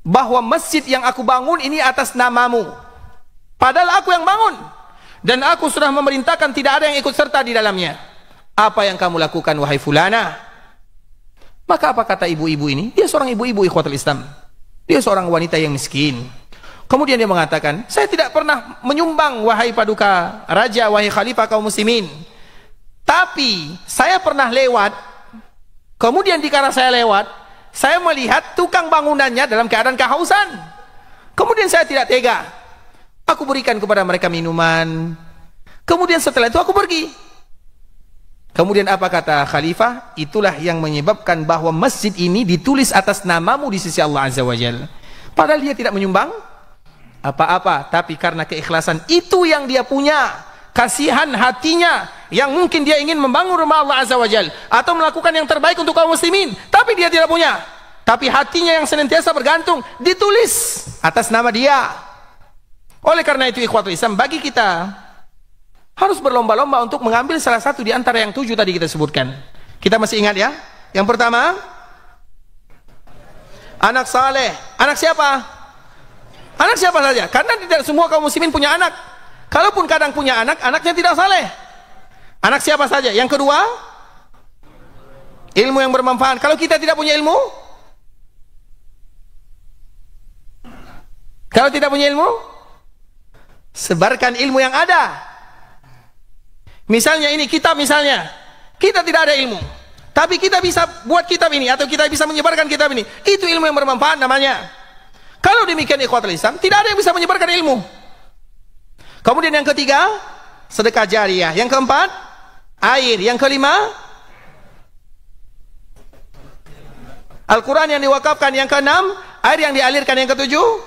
bahwa masjid yang aku bangun ini atas namamu. Padahal aku yang bangun. Dan aku sudah memerintahkan tidak ada yang ikut serta di dalamnya. Apa yang kamu lakukan wahai Fulana? Maka apa kata ibu-ibu ini? Dia seorang ibu-ibu ikhwatul Islam. Dia seorang wanita yang miskin. Kemudian dia mengatakan, saya tidak pernah menyumbang wahai paduka raja, wahai khalifah kaum muslimin. Tapi saya pernah lewat. Kemudian dikala saya lewat, saya melihat tukang bangunannya dalam keadaan kehausan. Kemudian saya tidak tega. Aku berikan kepada mereka minuman. Kemudian setelah itu aku pergi. Kemudian apa kata khalifah? Itulah yang menyebabkan bahwa masjid ini ditulis atas namamu di sisi Allah Azza wa Jalla. Padahal dia tidak menyumbang apa-apa, tapi karena keikhlasan itu yang dia punya, kasihan hatinya yang mungkin dia ingin membangun rumah Allah Azza wa Jalla atau melakukan yang terbaik untuk kaum muslimin, tapi dia tidak punya. Tapi hatinya yang senantiasa bergantung ditulis atas nama dia. Oleh karena itu ikhwatul Islam, bagi kita harus berlomba-lomba untuk mengambil salah satu di antara yang 7 tadi kita sebutkan. Kita masih ingat ya? Yang pertama, anak saleh. Anak siapa? Anak siapa saja? Karena tidak semua kaum muslimin punya anak. Kalaupun kadang punya anak, anaknya tidak saleh. Anak siapa saja? Yang kedua, ilmu yang bermanfaat. Kalau kita tidak punya ilmu, sebarkan ilmu yang ada. Misalnya ini kitab misalnya, kita tidak ada ilmu, tapi kita bisa buat kitab ini atau kita bisa menyebarkan kitab ini. Itu ilmu yang bermanfaat namanya. Kalau demikian ikhwatul Islam, tidak ada yang bisa menyebarkan ilmu. Kemudian yang ketiga, sedekah jariyah. Yang keempat, air. Yang kelima, Al-Quran yang diwakafkan yang keenam, air yang dialirkan yang ketujuh,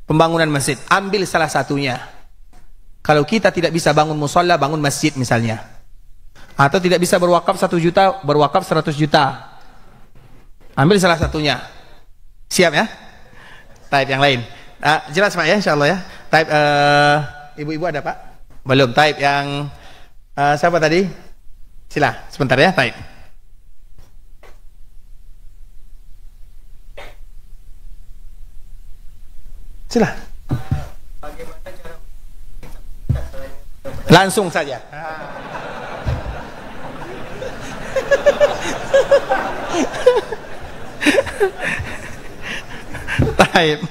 pembangunan masjid. Ambil salah satunya. Kalau kita tidak bisa bangun musola, bangun masjid misalnya. Atau tidak bisa berwakaf 1 juta, berwakaf 100 juta. Ambil salah satunya. Siap ya? Taib yang lain. Jelas Pak ya, insyaAllah ya. Taib, ibu-ibu ada Pak? Belum. Taib yang siapa tadi? Sila, sebentar ya. Taib. Sila. Langsung saja. Taib.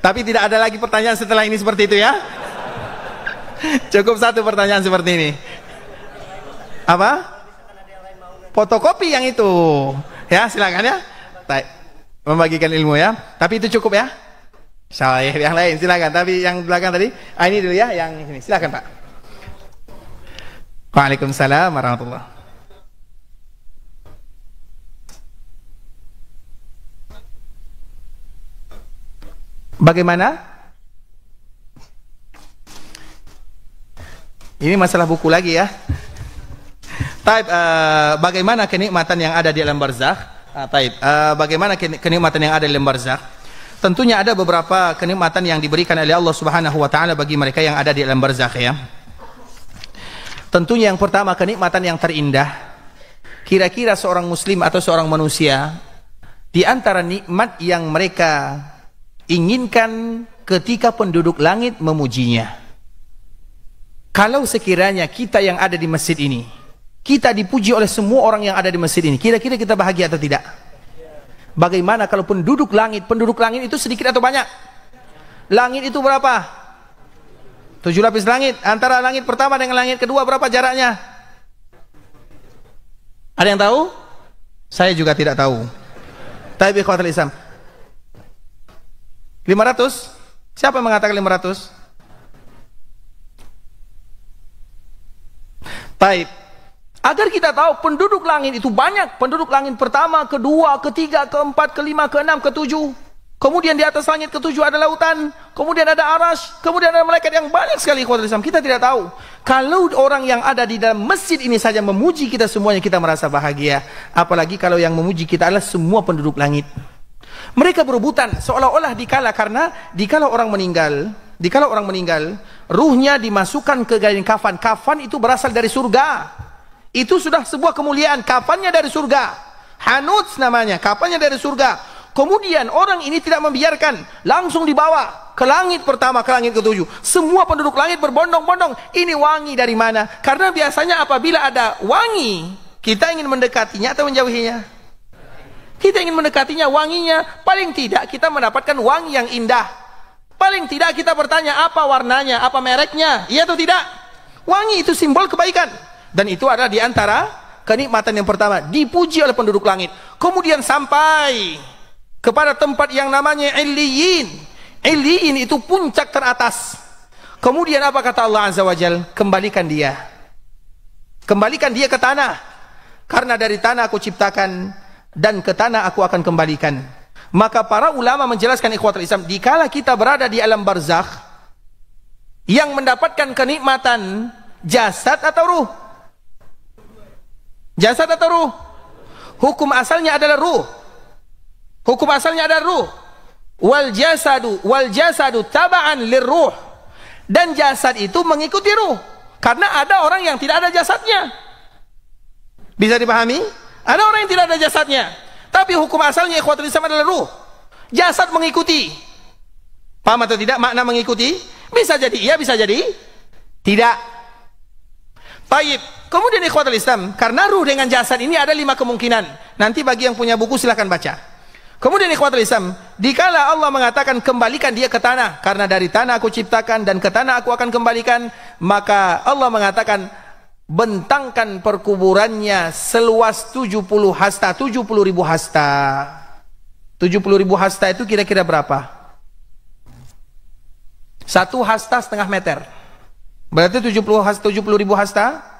Tapi tidak ada lagi pertanyaan setelah ini seperti itu ya. Cukup satu pertanyaan seperti ini. Apa? Fotokopi yang itu. Ya, silakan ya. Taib. Membagikan ilmu ya. Tapi itu cukup ya. Saya yang lain silakan. Tapi yang belakang tadi, ini dulu ya, yang ini. Silakan Pak. Waalaikumsalam warahmatullahi. Bagaimana? Ini masalah buku lagi ya. Taib, bagaimana kenikmatan yang ada di alam barzakh? Taib, bagaimana kenikmatan yang ada di alam barzakh? Tentunya ada beberapa kenikmatan yang diberikan oleh Allah Subhanahu wa taala bagi mereka yang ada di alam barzakh ya. Tentunya yang pertama, kenikmatan yang terindah. Kira-kira seorang muslim atau seorang manusia di antara nikmat yang mereka inginkan ketika penduduk langit memujinya. Kalau sekiranya kita yang ada di masjid ini, kita dipuji oleh semua orang yang ada di masjid ini, kira-kira kita bahagia atau tidak? Bagaimana kalau penduduk langit itu sedikit atau banyak? Langit itu berapa? 7 lapis langit. Antara langit pertama dengan langit kedua berapa jaraknya? Ada yang tahu? Saya juga tidak tahu. Tapi ikhwatul Islam, 500? Siapa yang mengatakan 500? Baik. Agar kita tahu penduduk langit itu banyak. Penduduk langit pertama, kedua, ketiga, keempat, kelima, keenam, ketujuh. Kemudian di atas langit ketujuh ada lautan. Kemudian ada arash. Kemudian ada malaikat yang banyak sekali. Kita tidak tahu. Kalau orang yang ada di dalam masjid ini saja memuji kita semuanya, kita merasa bahagia. Apalagi kalau yang memuji kita adalah semua penduduk langit. Mereka berebutan seolah-olah dikala orang meninggal, ruhnya dimasukkan ke kain kafan. Kafan itu berasal dari surga. Itu sudah sebuah kemuliaan. Kafannya dari surga. Hanuts namanya. Kafannya dari surga. Kemudian orang ini tidak membiarkan. Langsung dibawa ke langit pertama, ke langit ketujuh. Semua penduduk langit berbondong-bondong. Ini wangi dari mana? Karena biasanya apabila ada wangi, kita ingin mendekatinya atau menjauhinya? Kita ingin mendekatinya, wanginya. Paling tidak kita mendapatkan wangi yang indah. Paling tidak kita bertanya apa warnanya, apa mereknya. Iya atau tidak? Wangi itu simbol kebaikan. Dan itu adalah diantara kenikmatan yang pertama. Dipuji oleh penduduk langit. Kemudian sampai kepada tempat yang namanya Illiyin. Illiyin itu puncak teratas. Kemudian apa kata Allah Azza wa Jal? Kembalikan dia. Kembalikan dia ke tanah. Karena dari tanah aku ciptakan dan ke tanah aku akan kembalikan. Maka para ulama menjelaskan ikhwatul Islam, dikala kita berada di alam barzakh, yang mendapatkan kenikmatan jasad atau ruh? Jasad atau ruh? Hukum asalnya adalah ruh. Hukum asalnya adalah ruh. Wal jasadu taba'an lirruh. Dan jasad itu mengikuti ruh. Karena ada orang yang tidak ada jasadnya. Bisa dipahami? Ada orang yang tidak ada jasadnya. Tapi hukum asalnya ikhwatul Islam adalah ruh. Jasad mengikuti. Paham atau tidak makna mengikuti? Bisa jadi iya, bisa jadi tidak. Baik. Kemudian ikhwatul Islam, karena ruh dengan jasad ini ada 5 kemungkinan. Nanti bagi yang punya buku silakan baca. Kemudian ikhwatul Islam, dikala Allah mengatakan kembalikan dia ke tanah, karena dari tanah aku ciptakan dan ke tanah aku akan kembalikan, maka Allah mengatakan bentangkan perkuburannya seluas 70 hasta, 70.000 hasta. 70.000 hasta itu kira-kira berapa? 1 hasta setengah meter. Berarti 70.000 hasta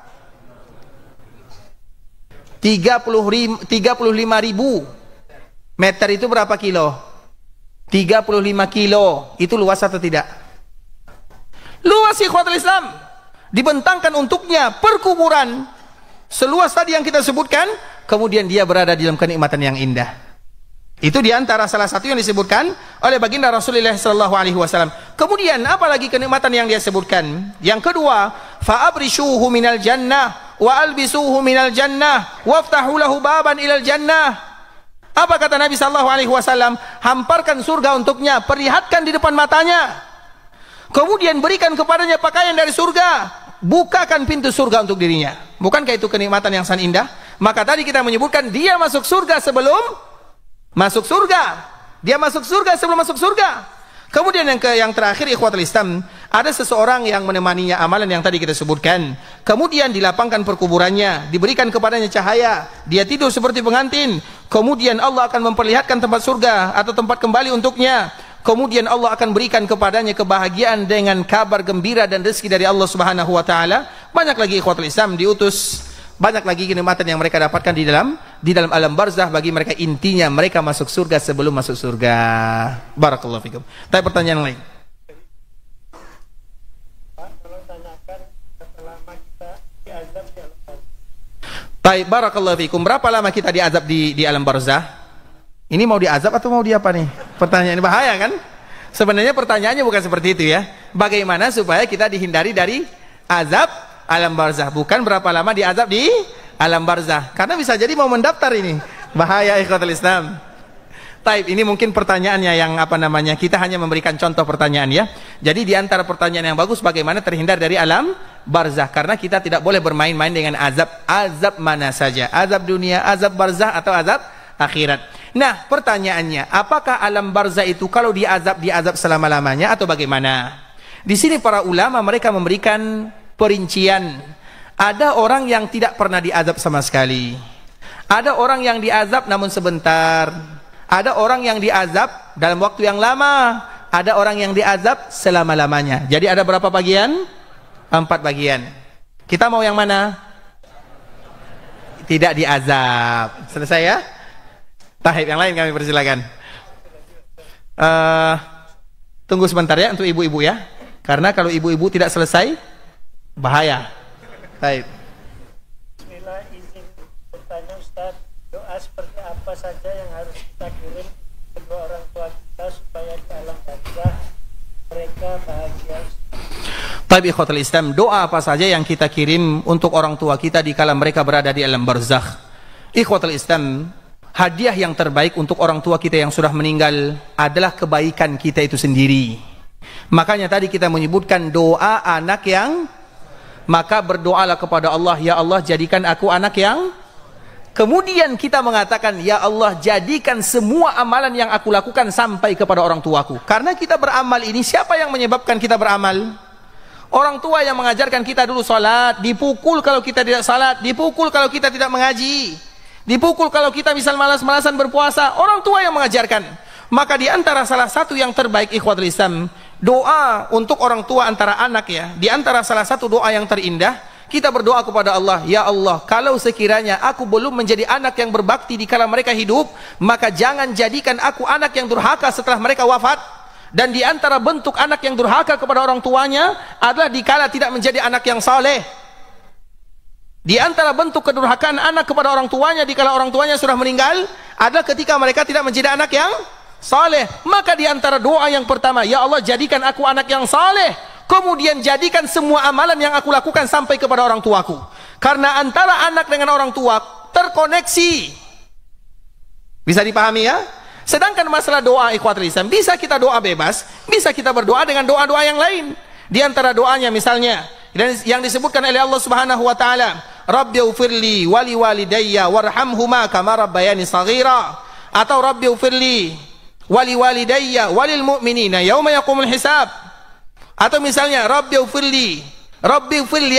35.000 Meter itu berapa kilo? 35 kilo. Itu luas atau tidak? Luas, ikhwatul Islam. Dibentangkan untuknya perkuburan seluas tadi yang kita sebutkan, kemudian dia berada di dalam kenikmatan yang indah. Itu diantara salah satu yang disebutkan oleh baginda Rasulullah SAW. Kemudian apalagi kenikmatan yang dia sebutkan? Yang kedua, fa'abrishuhu minal jannah wa albisuhu minal jannah waftahu lahu baban ilal jannah. Apa kata Nabi SAW? Hamparkan surga untuknya, perlihatkan di depan matanya, kemudian berikan kepadanya pakaian dari surga, bukakan pintu surga untuk dirinya. Bukankah itu kenikmatan yang sangat indah? Maka tadi kita menyebutkan dia masuk surga sebelum masuk surga. Dia masuk surga sebelum masuk surga. Kemudian yang terakhir, ikhwatul Islam, ada seseorang yang menemaninya amalan yang tadi kita sebutkan. Kemudian dilapangkan perkuburannya, diberikan kepadanya cahaya, dia tidur seperti pengantin. Kemudian Allah akan memperlihatkan tempat surga atau tempat kembali untuknya. Kemudian Allah akan berikan kepadanya kebahagiaan dengan kabar gembira dan rezeki dari Allah Subhanahu wa taala. Banyak lagi ikhwatul Islam diutus, banyak lagi kenikmatan yang mereka dapatkan di dalam alam barzah. Bagi mereka intinya mereka masuk surga sebelum masuk surga. Barakallahu fikum. Tapi pertanyaan lain. Baik, barakallahu fikum. Berapa lama kita diazab di alam barzah? Ini mau diazab atau mau di apa nih? Pertanyaan ini bahaya kan? Sebenarnya pertanyaannya bukan seperti itu ya. Bagaimana supaya kita dihindari dari azab alam barzah, bukan berapa lama diazab di alam barzah, karena bisa jadi mau mendaftar ini. Bahaya ikhwatul Islam. Taib, ini mungkin pertanyaannya yang kita hanya memberikan contoh pertanyaan ya. Jadi di antara pertanyaan yang bagus, bagaimana terhindar dari alam barzah, karena kita tidak boleh bermain-main dengan azab mana saja, azab dunia, azab barzah atau azab akhirat. Nah, pertanyaannya, apakah alam barzah itu kalau diazab selama-lamanya atau bagaimana? Di sini para ulama mereka memberikan perincian. Ada orang yang tidak pernah diazab sama sekali. Ada orang yang diazab namun sebentar. Ada orang yang diazab dalam waktu yang lama. Ada orang yang diazab selama-lamanya. Jadi ada berapa bagian? 4 bagian. Kita mau yang mana? Tidak diazab. Selesai ya? Tahib yang lain kami persilakan. Tunggu sebentar ya untuk ibu-ibu ya. Karena kalau ibu-ibu tidak selesai, bahaya. Baik. Bismillah, izin bertanya Ustaz, doa seperti apa saja yang harus kita kirim kedua orang tua kita supaya di alam barzah mereka bahagia? Baik ikhwatul Islam, doa apa saja yang kita kirim untuk orang tua kita di kala mereka berada di alam barzakh? Ikhwatul Islam, hadiah yang terbaik untuk orang tua kita yang sudah meninggal adalah kebaikan kita itu sendiri. Makanya tadi kita menyebutkan doa anak yang, maka berdoalah kepada Allah, ya Allah jadikan aku anak yang. Kemudian kita mengatakan, ya Allah jadikan semua amalan yang aku lakukan sampai kepada orang tuaku. Karena kita beramal ini, siapa yang menyebabkan kita beramal? Orang tua yang mengajarkan kita dulu salat, dipukul kalau kita tidak salat, dipukul kalau kita tidak mengaji, dipukul kalau kita misal malas-malasan berpuasa. Orang tua yang mengajarkan. Maka di antara salah satu yang terbaik ikhwatul Islam, doa untuk orang tua antara anak ya. Di antara salah satu doa yang terindah, kita berdoa kepada Allah, ya Allah, kalau sekiranya aku belum menjadi anak yang berbakti di kala mereka hidup, maka jangan jadikan aku anak yang durhaka setelah mereka wafat. Dan di antara bentuk anak yang durhaka kepada orang tuanya adalah di kala tidak menjadi anak yang saleh. Di antara bentuk kedurhakaan anak kepada orang tuanya di kala orang tuanya sudah meninggal adalah ketika mereka tidak menjadi anak yang saleh. Maka di antara doa yang pertama, ya Allah jadikan aku anak yang saleh, kemudian jadikan semua amalan yang aku lakukan sampai kepada orang tuaku. Karena antara anak dengan orang tua terkoneksi. Bisa dipahami ya? Sedangkan masalah doa ikhwatul Islam, bisa kita doa bebas, bisa kita berdoa dengan doa-doa yang lain. Di antara doanya misalnya yang disebutkan oleh Allah Subhanahu wa taala, Rabbighfirli wali walidayya warhamhuma kama rabbayani shaghira, atau Rabbighfirli wali walidayya walil mu'minina yauma yaqumul hisab, atau misalnya Rabbighfirli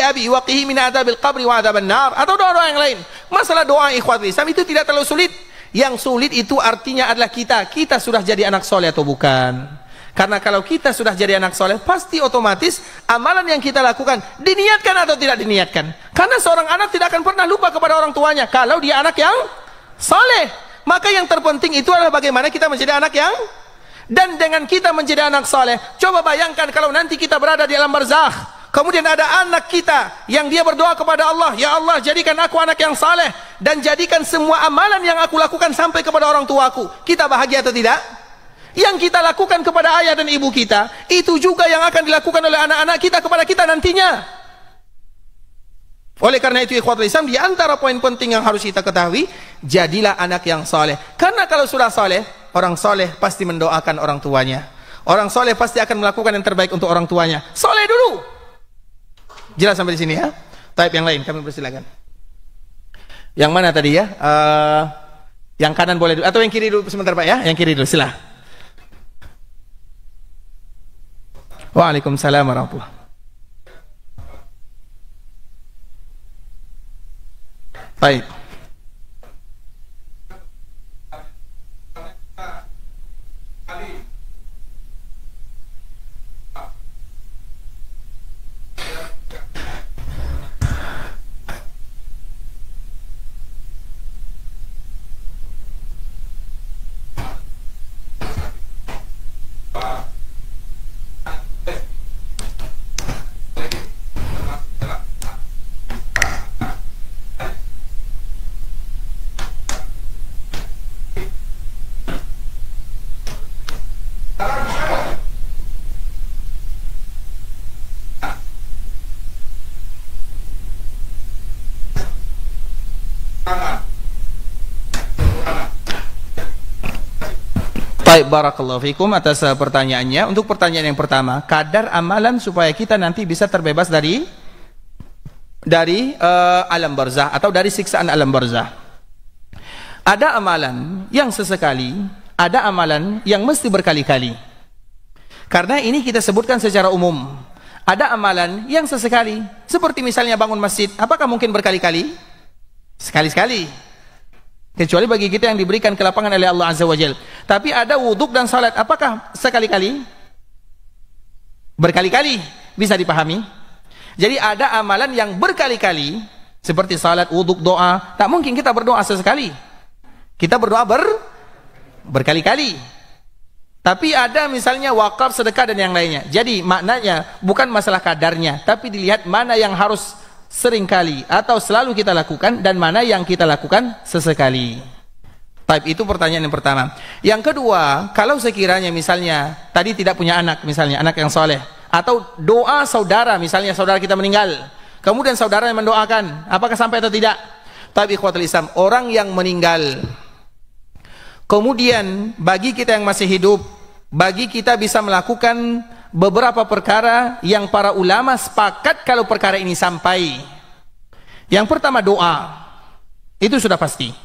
abi wa qihim min adzabil qabri wa adzaban nar, atau doa-doa yang lain. Masalah doa ikhwatul Islam itu tidak terlalu sulit. Yang sulit itu artinya adalah kita sudah jadi anak soleh atau bukan. Karena kalau kita sudah jadi anak soleh, pasti otomatis amalan yang kita lakukan diniatkan atau tidak diniatkan. Karena seorang anak tidak akan pernah lupa kepada orang tuanya kalau dia anak yang soleh. Maka yang terpenting itu adalah bagaimana kita menjadi anak yang, dan dengan kita menjadi anak saleh, coba bayangkan kalau nanti kita berada di alam barzakh, kemudian ada anak kita yang dia berdoa kepada Allah, ya Allah jadikan aku anak yang saleh dan jadikan semua amalan yang aku lakukan sampai kepada orang tuaku. Kita bahagia atau tidak? Yang kita lakukan kepada ayah dan ibu kita, itu juga yang akan dilakukan oleh anak-anak kita kepada kita nantinya. Oleh karena itu ikhwatul Islam, di antara poin penting yang harus kita ketahui, jadilah anak yang saleh. Karena kalau sudah saleh, orang saleh pasti mendoakan orang tuanya. Orang saleh pasti akan melakukan yang terbaik untuk orang tuanya. Saleh dulu. Jelas sampai di sini ya? Taib yang lain kami persilakan. Yang mana tadi ya? Yang kanan boleh dulu atau yang kiri dulu sebentar Pak ya? Yang kiri dulu silah. Waalaikumsalam warahmatullahi. Baik. Baik, barakallahu fikum atas pertanyaannya. Untuk pertanyaan yang pertama, kadar amalan supaya kita nanti bisa terbebas dari alam barzah atau dari siksaan alam barzah. Ada amalan yang sesekali, ada amalan yang mesti berkali-kali. Karena ini kita sebutkan secara umum. Ada amalan yang sesekali, seperti misalnya bangun masjid, apakah mungkin berkali-kali? Sekali-sekali. Kecuali bagi kita yang diberikan kelapangan oleh Allah Azza wa Jalla. Tapi ada wuduk dan salat, apakah sekali-kali? Berkali-kali. Bisa dipahami? Jadi ada amalan yang berkali-kali, seperti salat, wuduk, doa. Tak mungkin kita berdoa sesekali. Kita berdoa berkali-kali. Tapi ada misalnya wakaf, sedekah dan yang lainnya. Jadi maknanya bukan masalah kadarnya, tapi dilihat mana yang harus seringkali atau selalu kita lakukan dan mana yang kita lakukan sesekali. Baik, itu pertanyaan yang pertama. Yang kedua, kalau sekiranya misalnya tadi tidak punya anak, misalnya anak yang soleh, atau doa saudara, misalnya saudara kita meninggal, kemudian saudara yang mendoakan, apakah sampai atau tidak? Tapi ikhwatul Islam, orang yang meninggal, kemudian bagi kita yang masih hidup, bagi kita bisa melakukan beberapa perkara yang para ulama sepakat kalau perkara ini sampai. Yang pertama doa, itu sudah pasti.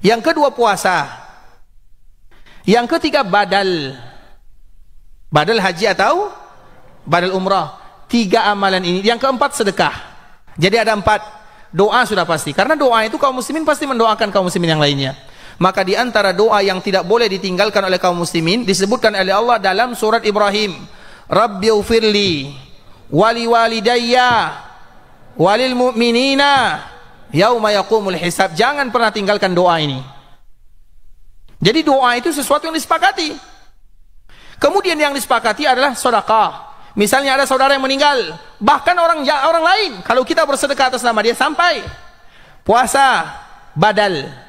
Yang kedua puasa. Yang ketiga badal haji atau badal umrah. 3 amalan ini. Yang keempat sedekah. Jadi ada 4. Doa sudah pasti. Karena doa itu kaum muslimin pasti mendoakan kaum muslimin yang lainnya. Maka di antara doa yang tidak boleh ditinggalkan oleh kaum muslimin disebutkan oleh Allah dalam surat Ibrahim, Rabbighfirli wali walidayya walil mu'minina yauma yaqumul hisab. Jangan pernah tinggalkan doa ini. Jadi doa itu sesuatu yang disepakati. Kemudian yang disepakati adalah sedekah. Misalnya ada saudara yang meninggal, bahkan orang lain, kalau kita bersedekah atas nama dia sampai. Puasa, badal.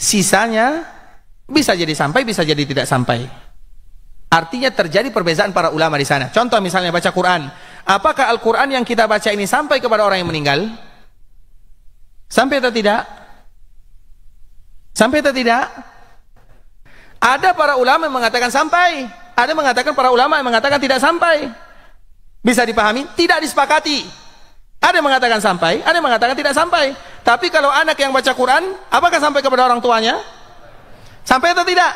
Sisanya bisa jadi sampai, bisa jadi tidak sampai. Artinya terjadi perbezaan para ulama di sana. Contoh misalnya baca Quran. Apakah Al-Quran yang kita baca ini sampai kepada orang yang meninggal? Sampai atau tidak? Sampai atau tidak? Ada para ulama yang mengatakan sampai. Ada mengatakan para ulama yang mengatakan tidak sampai. Bisa dipahami? Tidak disepakati. Ada yang mengatakan sampai, ada yang mengatakan tidak sampai. Tapi kalau anak yang baca Quran, apakah sampai kepada orang tuanya? Sampai atau tidak?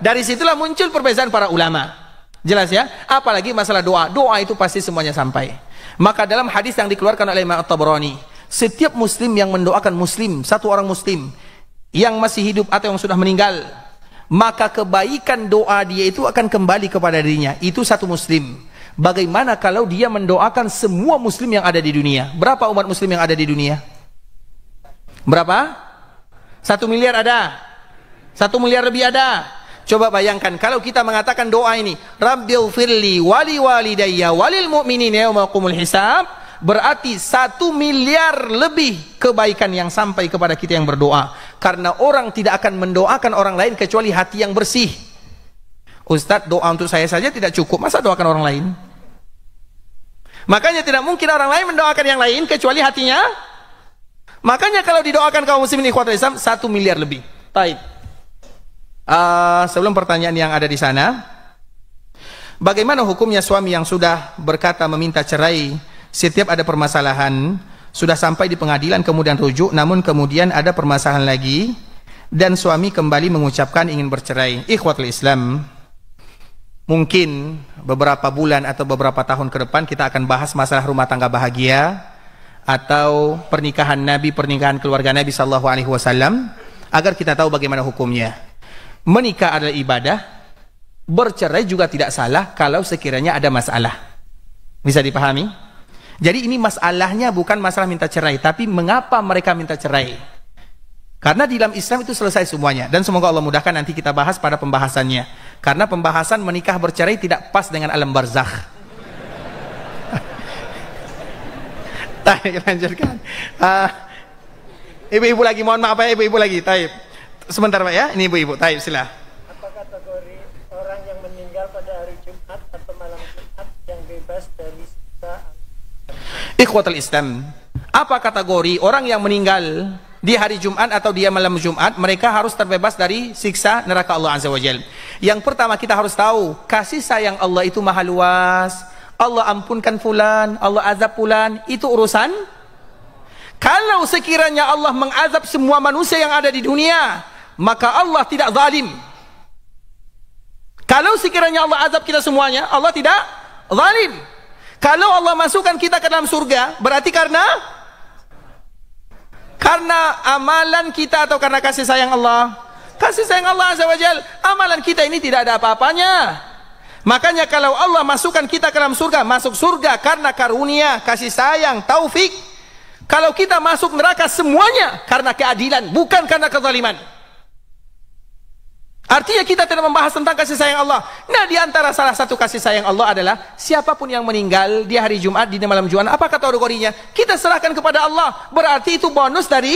Dari situlah muncul perbezaan para ulama. Jelas ya? Apalagi masalah doa. Doa itu pasti semuanya sampai. Maka dalam hadis yang dikeluarkan oleh Imam At-Tabrani, setiap muslim yang mendoakan muslim, satu orang muslim yang masih hidup atau yang sudah meninggal, maka kebaikan doa dia itu akan kembali kepada dirinya. Itu satu muslim. Bagaimana kalau dia mendoakan semua muslim yang ada di dunia? Berapa umat muslim yang ada di dunia? Berapa? 1 miliar ada? 1 miliar lebih ada? Coba bayangkan kalau kita mengatakan doa ini, Rabbighfirli wali walidayya walil mu'minina yauma yaqumul hisab, berarti 1 miliar lebih kebaikan yang sampai kepada kita yang berdoa. Karena orang tidak akan mendoakan orang lain kecuali hati yang bersih. Ustadz, doa untuk saya saja tidak cukup, masa doakan orang lain? Makanya tidak mungkin orang lain mendoakan yang lain kecuali hatinya. Makanya kalau didoakan kaum muslimin ikhwatul Islam 1 miliar lebih. Baik. Sebelum pertanyaan yang ada di sana, bagaimana hukumnya suami yang sudah berkata meminta cerai setiap ada permasalahan, sudah sampai di pengadilan kemudian rujuk, namun kemudian ada permasalahan lagi dan suami kembali mengucapkan ingin bercerai? Ikhwatul Islam, mungkin beberapa bulan atau beberapa tahun ke depan kita akan bahas masalah rumah tangga bahagia atau pernikahan Nabi, pernikahan keluarga Nabi SAW, agar kita tahu bagaimana hukumnya. Menikah adalah ibadah, bercerai juga tidak salah kalau sekiranya ada masalah. Bisa dipahami? Jadi ini masalahnya bukan masalah minta cerai, tapi mengapa mereka minta cerai. Karena di dalam Islam itu selesai semuanya. Dan semoga Allah mudahkan nanti kita bahas pada pembahasannya. Karena pembahasan menikah bercerai tidak pas dengan alam barzakh. Taib, lanjutkan. Ibu-ibu lagi, mohon maaf ya, ibu-ibu lagi. Taib. Sebentar Pak ya, ini ibu-ibu. Taib, sila. Apa kategori orang yang meninggal pada hari Jumat atau malam Jumat yang bebas dari siksa? Ikhwatul Islam, apa kategori orang yang meninggal di hari Jumat atau dia malam Jumat, mereka harus terbebas dari siksa neraka Allah Azza wa Jalla. Yang pertama kita harus tahu, kasih sayang Allah itu maha luas. Allah ampunkan fulan, Allah azab fulan, itu urusan. Kalau sekiranya Allah mengazab semua manusia yang ada di dunia, maka Allah tidak zalim. Kalau sekiranya Allah azab kita semuanya, Allah tidak zalim. Kalau Allah masukkan kita ke dalam surga, berarti karena amalan kita atau karena kasih sayang Allah? Kasih sayang Allah Azza wa Jalla. Amalan kita ini tidak ada apa-apanya. Makanya kalau Allah masukkan kita ke dalam surga, masuk surga karena karunia, kasih sayang, taufik. Kalau kita masuk neraka semuanya karena keadilan, bukan karena kezaliman. Artinya kita tidak membahas tentang kasih sayang Allah. Nah, di antara salah satu kasih sayang Allah adalah siapapun yang meninggal di hari Jumat, di malam Jumat, apa kategorinya? Kita serahkan kepada Allah. Berarti itu bonus dari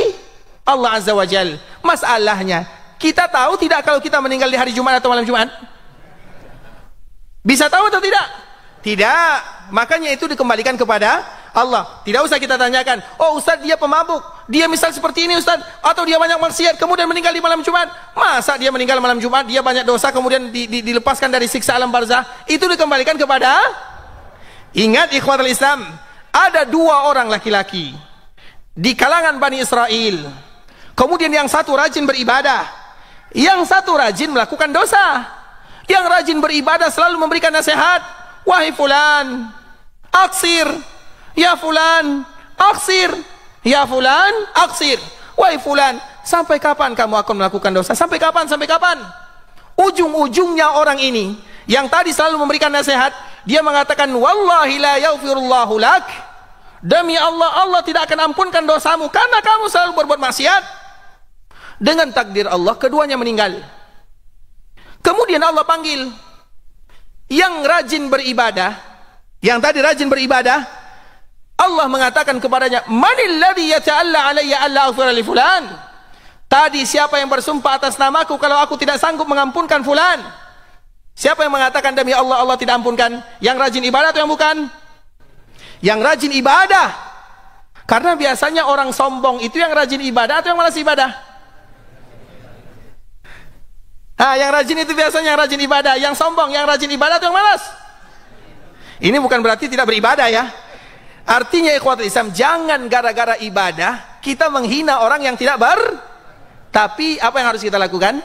Allah Azza wa Jalla. Masalahnya, kita tahu tidak kalau kita meninggal di hari Jumat atau malam Jumat? Bisa tahu atau tidak? Tidak. Makanya itu dikembalikan kepada Allah. Tidak usah kita tanyakan, oh Ustaz dia pemabuk, dia misal seperti ini Ustaz, atau dia banyak maksiat kemudian meninggal di malam Jumat. Masa dia meninggal malam Jumat, dia banyak dosa kemudian dilepaskan dari siksa alam barzah? Itu dikembalikan kepada. Ingat ikhwatul Islam, ada 2 orang laki-laki di kalangan Bani Israel. Kemudian yang satu rajin beribadah, yang satu rajin melakukan dosa. Yang rajin beribadah selalu memberikan nasihat, wahai fulan, aksir. Ya fulan, aksir. Ya fulan, aksir. Wahai fulan, sampai kapan kamu akan melakukan dosa? Sampai kapan? Sampai kapan? Ujung-ujungnya orang ini yang tadi selalu memberikan nasihat, dia mengatakan, wallahi la yaghfirullahu lak. Demi Allah, Allah tidak akan ampunkan dosamu karena kamu selalu berbuat maksiat. Dengan takdir Allah, keduanya meninggal. Kemudian Allah panggil yang rajin beribadah, yang tadi rajin beribadah. Allah mengatakan kepadanya, manil ladzi yata'alla alayya alla aghfira li fulan. Tadi siapa yang bersumpah atas namaku kalau aku tidak sanggup mengampunkan fulan? Siapa yang mengatakan demi Allah Allah tidak ampunkan? Yang rajin ibadah atau yang bukan? Yang rajin ibadah. Karena biasanya orang sombong itu yang rajin ibadah atau yang malas ibadah? Yang rajin itu biasanya yang rajin ibadah. Yang sombong yang rajin ibadah atau yang malas? Ini bukan berarti tidak beribadah ya. Artinya ikhwatul Islam, jangan gara-gara ibadah kita menghina orang yang tidak Tapi apa yang harus kita lakukan?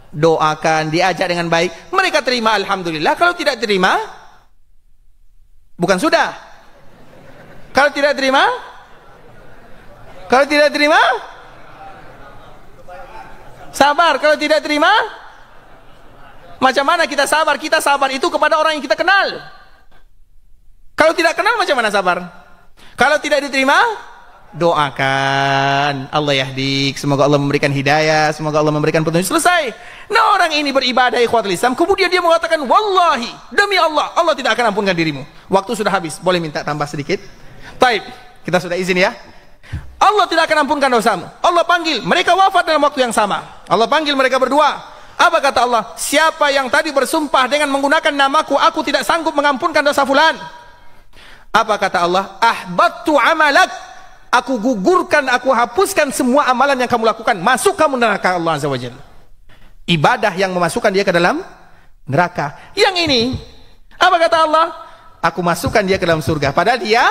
Doakan, diajak dengan baik. Mereka terima alhamdulillah, kalau tidak terima bukan sudah. Kalau tidak terima? Kalau tidak terima? Sabar. Kalau tidak terima? Macam mana kita sabar? Kita sabar itu kepada orang yang kita kenal. Kalau tidak kenal macam mana sabar? Kalau tidak diterima, Doakan. Allah yahdik. Semoga Allah memberikan hidayah. Semoga Allah memberikan petunjuk. Selesai. Nah, orang ini beribadah ikhwatul Islam. Kemudian dia mengatakan, wallahi, demi Allah, Allah tidak akan ampunkan dirimu. Waktu sudah habis. Boleh minta tambah sedikit? Taib. Kita sudah izin ya. Allah tidak akan ampunkan dosamu. Allah panggil. Mereka wafat dalam waktu yang sama. Allah panggil mereka berdua. Apa kata Allah? Siapa yang tadi bersumpah dengan menggunakan namaku, aku tidak sanggup mengampunkan dosa fulan. Apa kata Allah? Ahbattu amalak. Aku gugurkan, aku hapuskan semua amalan yang kamu lakukan. Masuk kamu neraka Allah Azza wa Jalla. Ibadah yang memasukkan dia ke dalam neraka. Yang ini, apa kata Allah? Aku masukkan dia ke dalam surga. Padahal dia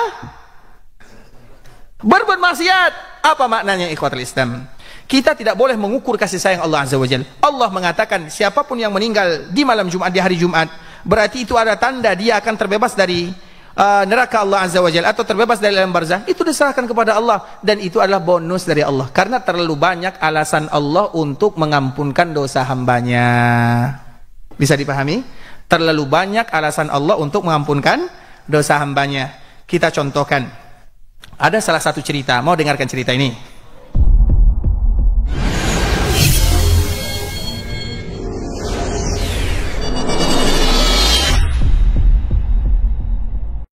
berbuat maksiat. Apa maknanya ikhwatul Islam? Kita tidak boleh mengukur kasih sayang Allah Azza wa Jalla. Allah mengatakan siapapun yang meninggal di malam Jumat, di hari Jumat, berarti itu ada tanda dia akan terbebas dari neraka Allah Azza wa Jalla atau terbebas dari alam barzah. Itu diserahkan kepada Allah dan itu adalah bonus dari Allah. Karena terlalu banyak alasan Allah untuk mengampunkan dosa hambanya. Bisa dipahami? Terlalu banyak alasan Allah untuk mengampunkan dosa hambanya. Kita contohkan. Ada salah satu cerita, mau dengarkan cerita ini?